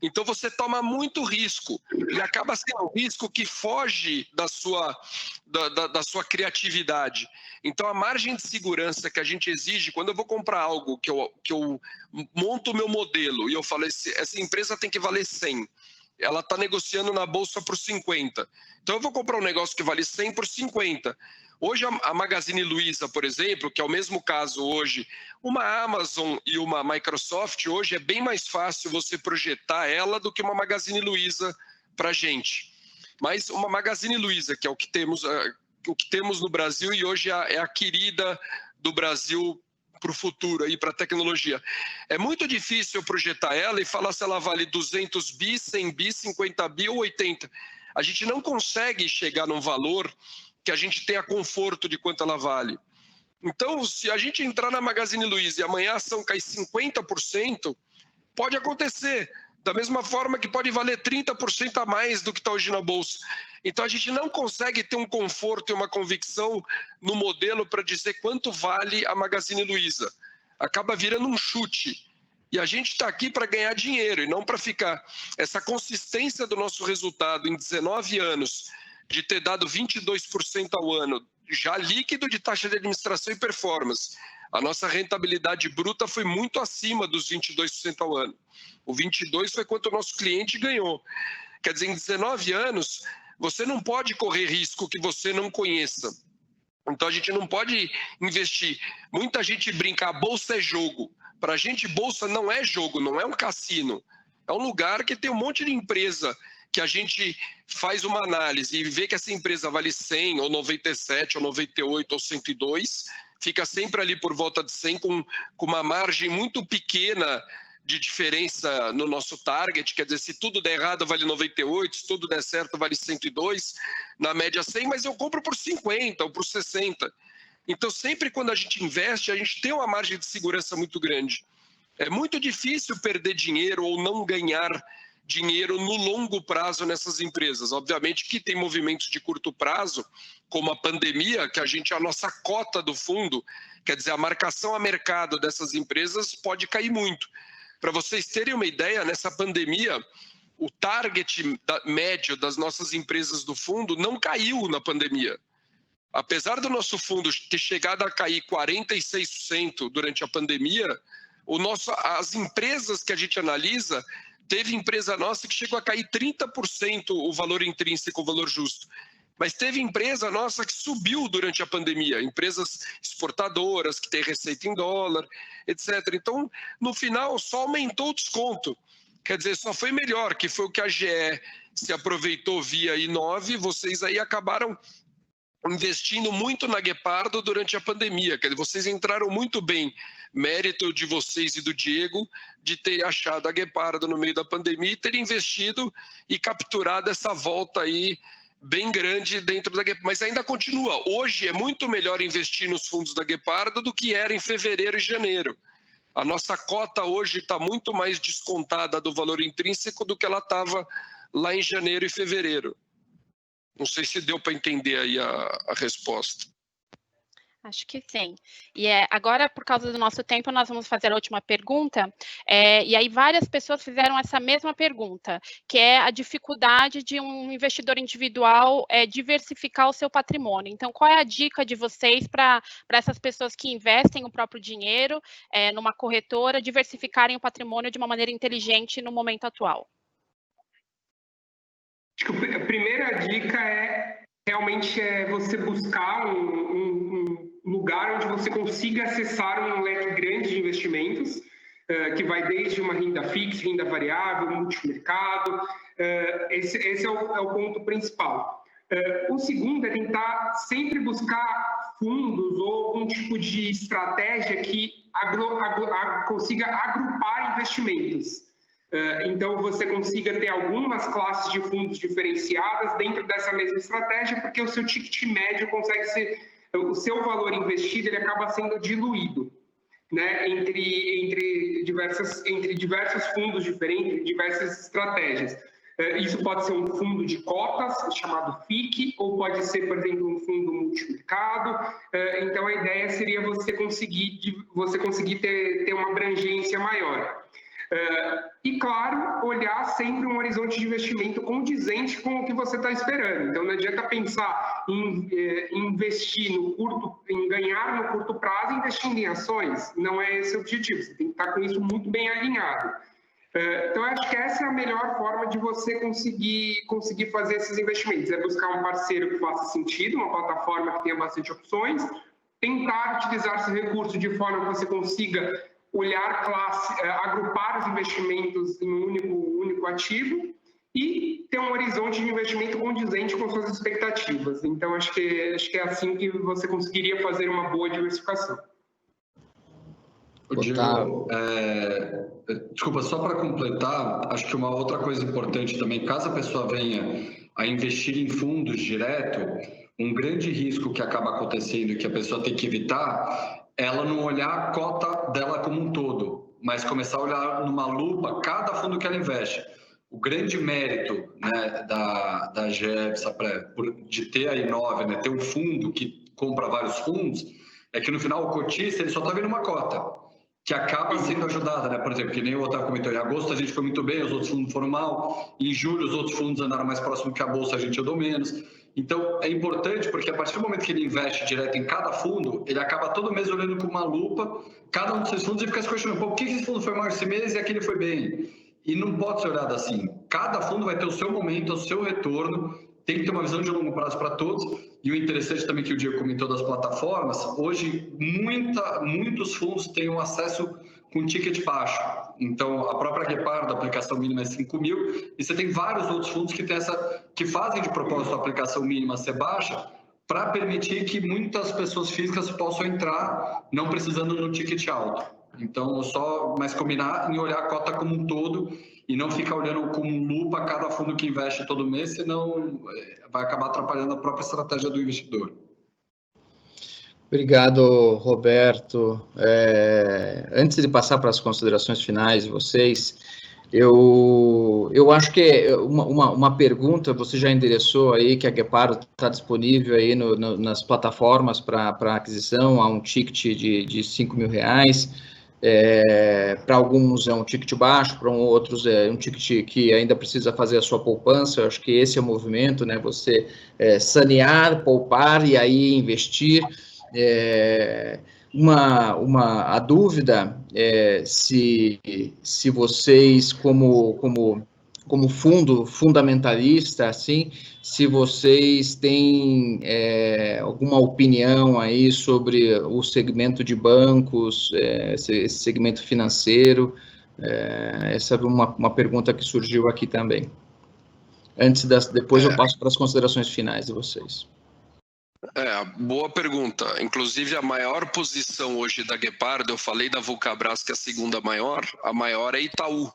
Então, você toma muito risco e acaba sendo um risco que foge da sua criatividade. Então, a margem de segurança que a gente exige, quando eu vou comprar algo que eu monto o meu modelo e eu falo, essa empresa tem que valer 100, ela está negociando na Bolsa por 50. Então, eu vou comprar um negócio que vale 100 por 50. Hoje, a Magazine Luiza, por exemplo, que é o mesmo caso hoje, uma Amazon e uma Microsoft, hoje é bem mais fácil você projetar ela do que uma Magazine Luiza para a gente. Mas uma Magazine Luiza, que é o que temos no Brasil e hoje é a querida do Brasil para o futuro, para a tecnologia. É muito difícil eu projetar ela e falar se ela vale 200 bi, 100 bi, 50 bi ou 80. A gente não consegue chegar num valor que a gente tenha conforto de quanto ela vale. Então, se a gente entrar na Magazine Luiza e amanhã a ação cair 50%, pode acontecer. Da mesma forma que pode valer 30% a mais do que está hoje na Bolsa. Então, a gente não consegue ter um conforto e uma convicção no modelo para dizer quanto vale a Magazine Luiza. Acaba virando um chute. E a gente está aqui para ganhar dinheiro e não para ficar. Essa consistência do nosso resultado em 19 anos, de ter dado 22% ao ano, já líquido de taxa de administração e performance. A nossa rentabilidade bruta foi muito acima dos 22% ao ano. O 22% foi quanto o nosso cliente ganhou. Quer dizer, em 19 anos, você não pode correr risco que você não conheça. Então, a gente não pode investir. Muita gente brinca, a bolsa é jogo. Para a gente, bolsa não é jogo, não é um cassino. É um lugar que tem um monte de empresa que a gente faz uma análise e vê que essa empresa vale 100, ou 97, ou 98, ou 102, fica sempre ali por volta de 100, com uma margem muito pequena de diferença no nosso target, quer dizer, se tudo der errado vale 98, se tudo der certo vale 102, na média 100, mas eu compro por 50 ou por 60. Então, sempre quando a gente investe, a gente tem uma margem de segurança muito grande. É muito difícil perder dinheiro ou não ganhar dinheiro no longo prazo nessas empresas. Obviamente que tem movimentos de curto prazo, como a pandemia, que a nossa cota do fundo, quer dizer, a marcação a mercado dessas empresas pode cair muito. Para vocês terem uma ideia, nessa pandemia, o target médio das nossas empresas do fundo não caiu na pandemia. Apesar do nosso fundo ter chegado a cair 46% durante a pandemia, as empresas que a gente analisa, teve empresa nossa que chegou a cair 30% o valor intrínseco, o valor justo. Mas teve empresa nossa que subiu durante a pandemia, empresas exportadoras, que têm receita em dólar, etc. Então, no final, só aumentou o desconto. Quer dizer, só foi melhor, que foi o que a GE se aproveitou via I9, vocês aí acabaram investindo muito na Guepardo durante a pandemia. Quer dizer, vocês entraram muito bem. Mérito de vocês e do Diego de ter achado a Guepardo no meio da pandemia e ter investido e capturado essa volta aí bem grande dentro da Guepardo. Mas ainda continua. Hoje é muito melhor investir nos fundos da Guepardo do que era em fevereiro e janeiro. A nossa cota hoje está muito mais descontada do valor intrínseco do que ela estava lá em janeiro e fevereiro. Não sei se deu para entender aí a resposta. Acho que sim. E agora, por causa do nosso tempo, nós vamos fazer a última pergunta. E aí várias pessoas fizeram essa mesma pergunta, que é a dificuldade de um investidor individual diversificar o seu patrimônio. Então, qual é a dica de vocês para essas pessoas que investem o próprio dinheiro numa corretora, diversificarem o patrimônio de uma maneira inteligente no momento atual? Acho que a primeira dica realmente você buscar um lugar onde você consiga acessar um leque grande de investimentos, que vai desde uma renda fixa, renda variável, multimercado. Esse é o ponto principal. O segundo é tentar sempre buscar fundos ou algum tipo de estratégia que consiga agrupar investimentos. Então, você consiga ter algumas classes de fundos diferenciadas dentro dessa mesma estratégia, porque o seu ticket médio consegue ser, o seu valor investido, ele acaba sendo diluído, né, entre diversos fundos diferentes, diversas estratégias. Isso pode ser um fundo de cotas, chamado FIC, ou pode ser, por exemplo, um fundo multimercado. Então, a ideia seria você conseguir ter uma abrangência maior. E, claro, olhar sempre um horizonte de investimento condizente com o que você está esperando. Então, não adianta pensar em investir em ganhar no curto prazo investindo em ações. Não é esse o objetivo. Você tem que estar com isso muito bem alinhado. Então, acho que essa é a melhor forma de você conseguir fazer esses investimentos. É buscar um parceiro que faça sentido, uma plataforma que tenha bastante opções, tentar utilizar esse recurso de forma que você consiga olhar agrupar os investimentos em um único ativo e ter um horizonte de investimento condizente com suas expectativas. Então, acho que é assim que você conseguiria fazer uma boa diversificação. Diego, desculpa, só para completar, acho que uma outra coisa importante também, caso a pessoa venha a investir em fundos direto, um grande risco que acaba acontecendo e que a pessoa tem que evitar, ela não olhar a cota dela como um todo, mas começar a olhar numa lupa cada fundo que ela investe. O grande mérito, né, da GE de ter a Inove, né, ter um fundo que compra vários fundos, é que no final o cotista ele só está vendo uma cota, que acaba sendo ajudada, né? Por exemplo, que nem o Otávio comentou, em agosto a gente foi muito bem, os outros fundos foram mal, em julho os outros fundos andaram mais próximo que a bolsa, a gente andou menos. Então, é importante porque a partir do momento que ele investe direto em cada fundo, ele acaba todo mês olhando com uma lupa cada um desses fundos e fica se questionando, por que esse fundo foi mal esse mês e aquele foi bem? E não pode ser olhado assim. Cada fundo vai ter o seu momento, o seu retorno, tem que ter uma visão de longo prazo para todos. E o interessante também que o Diego comentou das plataformas, hoje muitos fundos têm um acesso com ticket baixo. Então, a própria Guepardo, a aplicação mínima é 5 mil, e você tem vários outros fundos que fazem de propósito a aplicação mínima ser baixa, para permitir que muitas pessoas físicas possam entrar não precisando no ticket alto. Então, mas combinar em olhar a cota como um todo e não ficar olhando como lupa cada fundo que investe todo mês, senão vai acabar atrapalhando a própria estratégia do investidor. Obrigado, Roberto. Antes de passar para as considerações finais de vocês, eu acho que uma pergunta você já endereçou aí, que a Guepardo está disponível aí nas plataformas para aquisição, há um ticket de 5 mil reais. Para alguns é um ticket baixo, para outros é um ticket que ainda precisa fazer a sua poupança. Eu acho que esse é o movimento, né? Você sanear, poupar e aí investir. A dúvida é se vocês, como fundo fundamentalista, assim, se vocês têm alguma opinião aí sobre o segmento de bancos, esse segmento financeiro. Essa é uma pergunta que surgiu aqui também. Depois eu passo para as considerações finais de vocês. Boa pergunta. Inclusive, a maior posição hoje da Guepardo, eu falei da Vulcabras, que é a segunda maior, a maior é Itaú.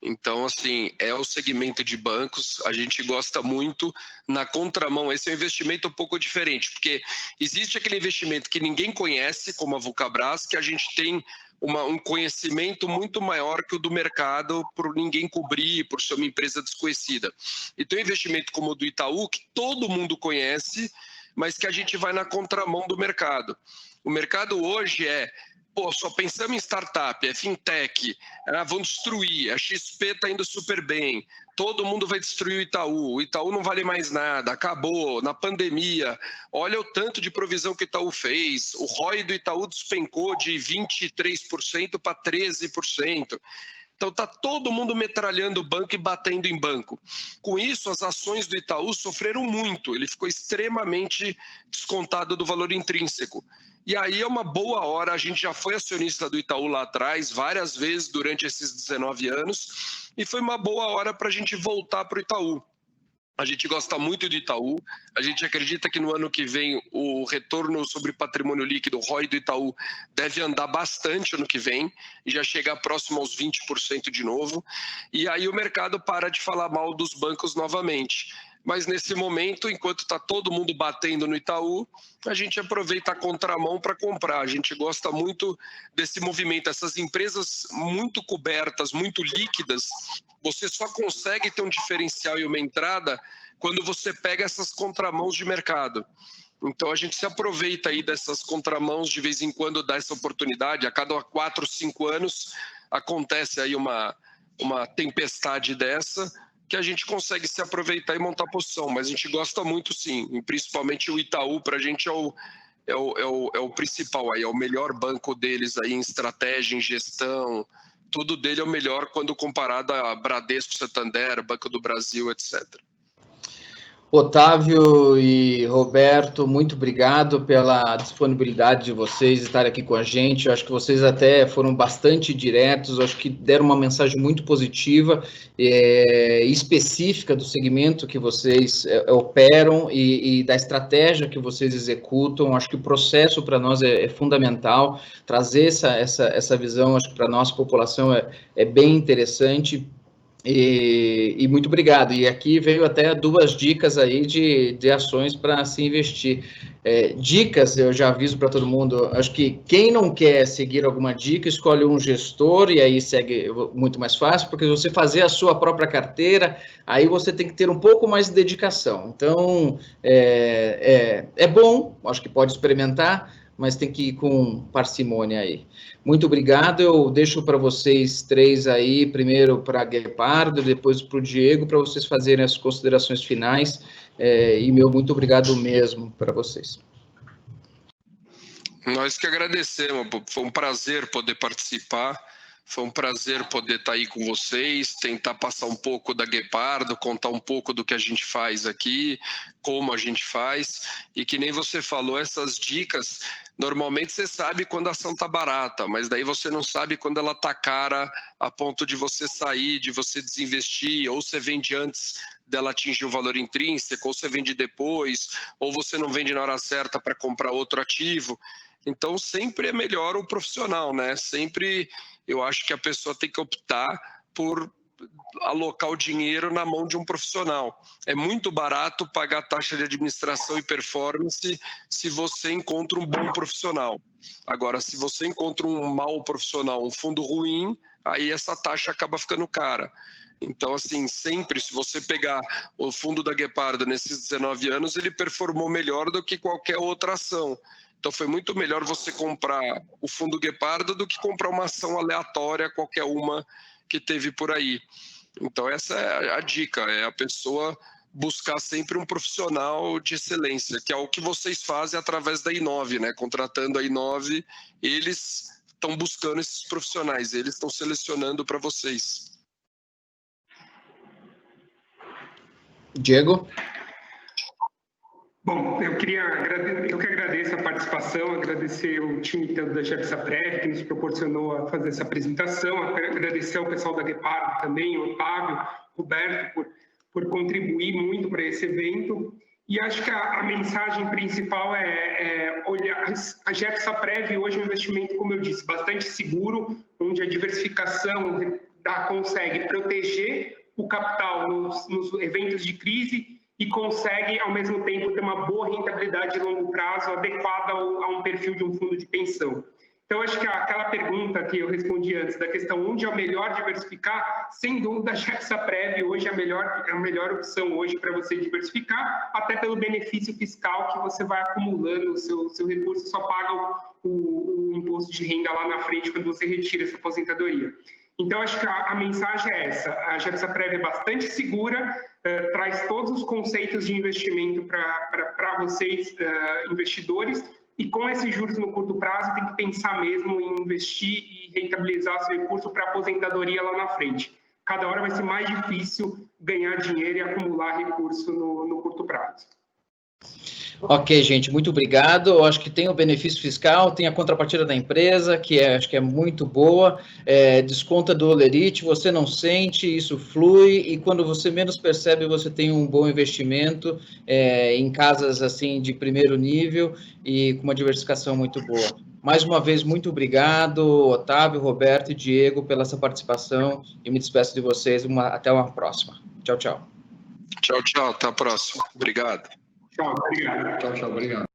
Então, assim, é o segmento de bancos, a gente gosta muito na contramão. Esse é um investimento um pouco diferente, porque existe aquele investimento que ninguém conhece, como a Vulcabras, que a gente tem um conhecimento muito maior que o do mercado por ninguém cobrir, por ser uma empresa desconhecida. E tem um investimento como o do Itaú, que todo mundo conhece, mas que a gente vai na contramão do mercado. O mercado hoje só pensamos em startup, é fintech, vão destruir, a XP está indo super bem, todo mundo vai destruir o Itaú não vale mais nada, acabou, na pandemia, olha o tanto de provisão que o Itaú fez, o ROI do Itaú despencou de 23% para 13%. Então está todo mundo metralhando o banco e batendo em banco. Com isso, as ações do Itaú sofreram muito, ele ficou extremamente descontado do valor intrínseco. E aí é uma boa hora, a gente já foi acionista do Itaú lá atrás, várias vezes durante esses 19 anos, e foi uma boa hora para a gente voltar para o Itaú. A gente gosta muito do Itaú, a gente acredita que no ano que vem o retorno sobre patrimônio líquido, o ROI do Itaú, deve andar bastante ano que vem, e já chegar próximo aos 20% de novo, e aí o mercado para de falar mal dos bancos novamente. Mas nesse momento, enquanto está todo mundo batendo no Itaú, a gente aproveita a contramão para comprar. A gente gosta muito desse movimento. Essas empresas muito cobertas, muito líquidas, você só consegue ter um diferencial e uma entrada quando você pega essas contramãos de mercado. Então a gente se aproveita aí dessas contramãos, de vez em quando dá essa oportunidade. A cada 4, 5 anos acontece aí uma tempestade dessa, que a gente consegue se aproveitar e montar posição, mas a gente gosta muito sim, e principalmente o Itaú para a gente é o principal, aí, é o melhor banco deles aí em estratégia, em gestão, tudo dele é o melhor quando comparado a Bradesco, Santander, Banco do Brasil, etc. Otávio e Roberto, muito obrigado pela disponibilidade de vocês estarem aqui com a gente. Eu acho que vocês até foram bastante diretos, eu acho que deram uma mensagem muito positiva e específica do segmento que vocês operam e da estratégia que vocês executam. Acho que o processo para nós é fundamental, trazer essa visão, acho que para a nossa população é bem interessante. E muito obrigado. E aqui veio até 2 dicas aí de ações para se investir. Dicas, eu já aviso para todo mundo, acho que quem não quer seguir alguma dica, escolhe um gestor e aí segue muito mais fácil, porque você fazer a sua própria carteira, aí você tem que ter um pouco mais de dedicação. Então, é bom, acho que pode experimentar, mas tem que ir com parcimônia aí. Muito obrigado, eu deixo para vocês 3 aí, primeiro para a Guepardo, depois para o Diego, para vocês fazerem as considerações finais, e meu muito obrigado mesmo para vocês. Nós que agradecemos, foi um prazer poder participar, foi um prazer poder estar aí com vocês, tentar passar um pouco da Guepardo, contar um pouco do que a gente faz aqui, como a gente faz, e que nem você falou, essas dicas, normalmente você sabe quando a ação está barata, mas daí você não sabe quando ela está cara a ponto de você sair, de você desinvestir, ou você vende antes dela atingir o valor intrínseco, ou você vende depois, ou você não vende na hora certa para comprar outro ativo. Então sempre é melhor o profissional, né? Sempre eu acho que a pessoa tem que optar por alocar o dinheiro na mão de um profissional. É muito barato pagar taxa de administração e performance se você encontra um bom profissional. Agora, se você encontra um mau profissional, um fundo ruim, aí essa taxa acaba ficando cara. Então, assim, sempre, se você pegar o fundo da Guepardo nesses 19 anos, ele performou melhor do que qualquer outra ação. Então, foi muito melhor você comprar o fundo Guepardo do que comprar uma ação aleatória, qualquer uma que teve por aí. Então, essa é a dica, é a pessoa buscar sempre um profissional de excelência, que é o que vocês fazem através da Inove, né? Contratando a Inove, eles estão buscando esses profissionais, eles estão selecionando para vocês. Diego? Bom, eu que agradeço a participação, agradecer o time todo da Gepsaprev que nos proporcionou a fazer essa apresentação, agradecer ao pessoal da Guepardo também, o Otávio, o Roberto, por contribuir muito para esse evento. E acho que a mensagem principal é olhar a Gepsaprev hoje é um investimento, como eu disse, bastante seguro, onde a diversificação consegue proteger o capital nos eventos de crise e consegue, ao mesmo tempo, ter uma boa rentabilidade de longo prazo adequada a um perfil de um fundo de pensão. Então, acho que aquela pergunta que eu respondi antes, da questão onde é o melhor diversificar, sem dúvida, a Gepsaprev hoje é a melhor opção hoje para você diversificar, até pelo benefício fiscal que você vai acumulando, o seu recurso só paga o imposto de renda lá na frente quando você retira essa aposentadoria. Então, acho que a mensagem é essa, a Gepsaprev é bastante segura, traz todos os conceitos de investimento para vocês, investidores, e com esses juros no curto prazo tem que pensar mesmo em investir e rentabilizar esse recurso para aposentadoria lá na frente. Cada hora vai ser mais difícil ganhar dinheiro e acumular recurso no curto prazo. Ok, gente, muito obrigado. Eu acho que tem o benefício fiscal, tem a contrapartida da empresa, acho que é muito boa, desconta do Olerite, você não sente, isso flui, e quando você menos percebe, você tem um bom investimento em casas assim de primeiro nível e com uma diversificação muito boa. Mais uma vez, muito obrigado, Otávio, Roberto e Diego, pela essa participação, e me despeço de vocês. Até uma próxima. Tchau, tchau. Tchau, tchau. Até a próxima. Obrigado. Tchau, obrigado. Tchau, obrigado.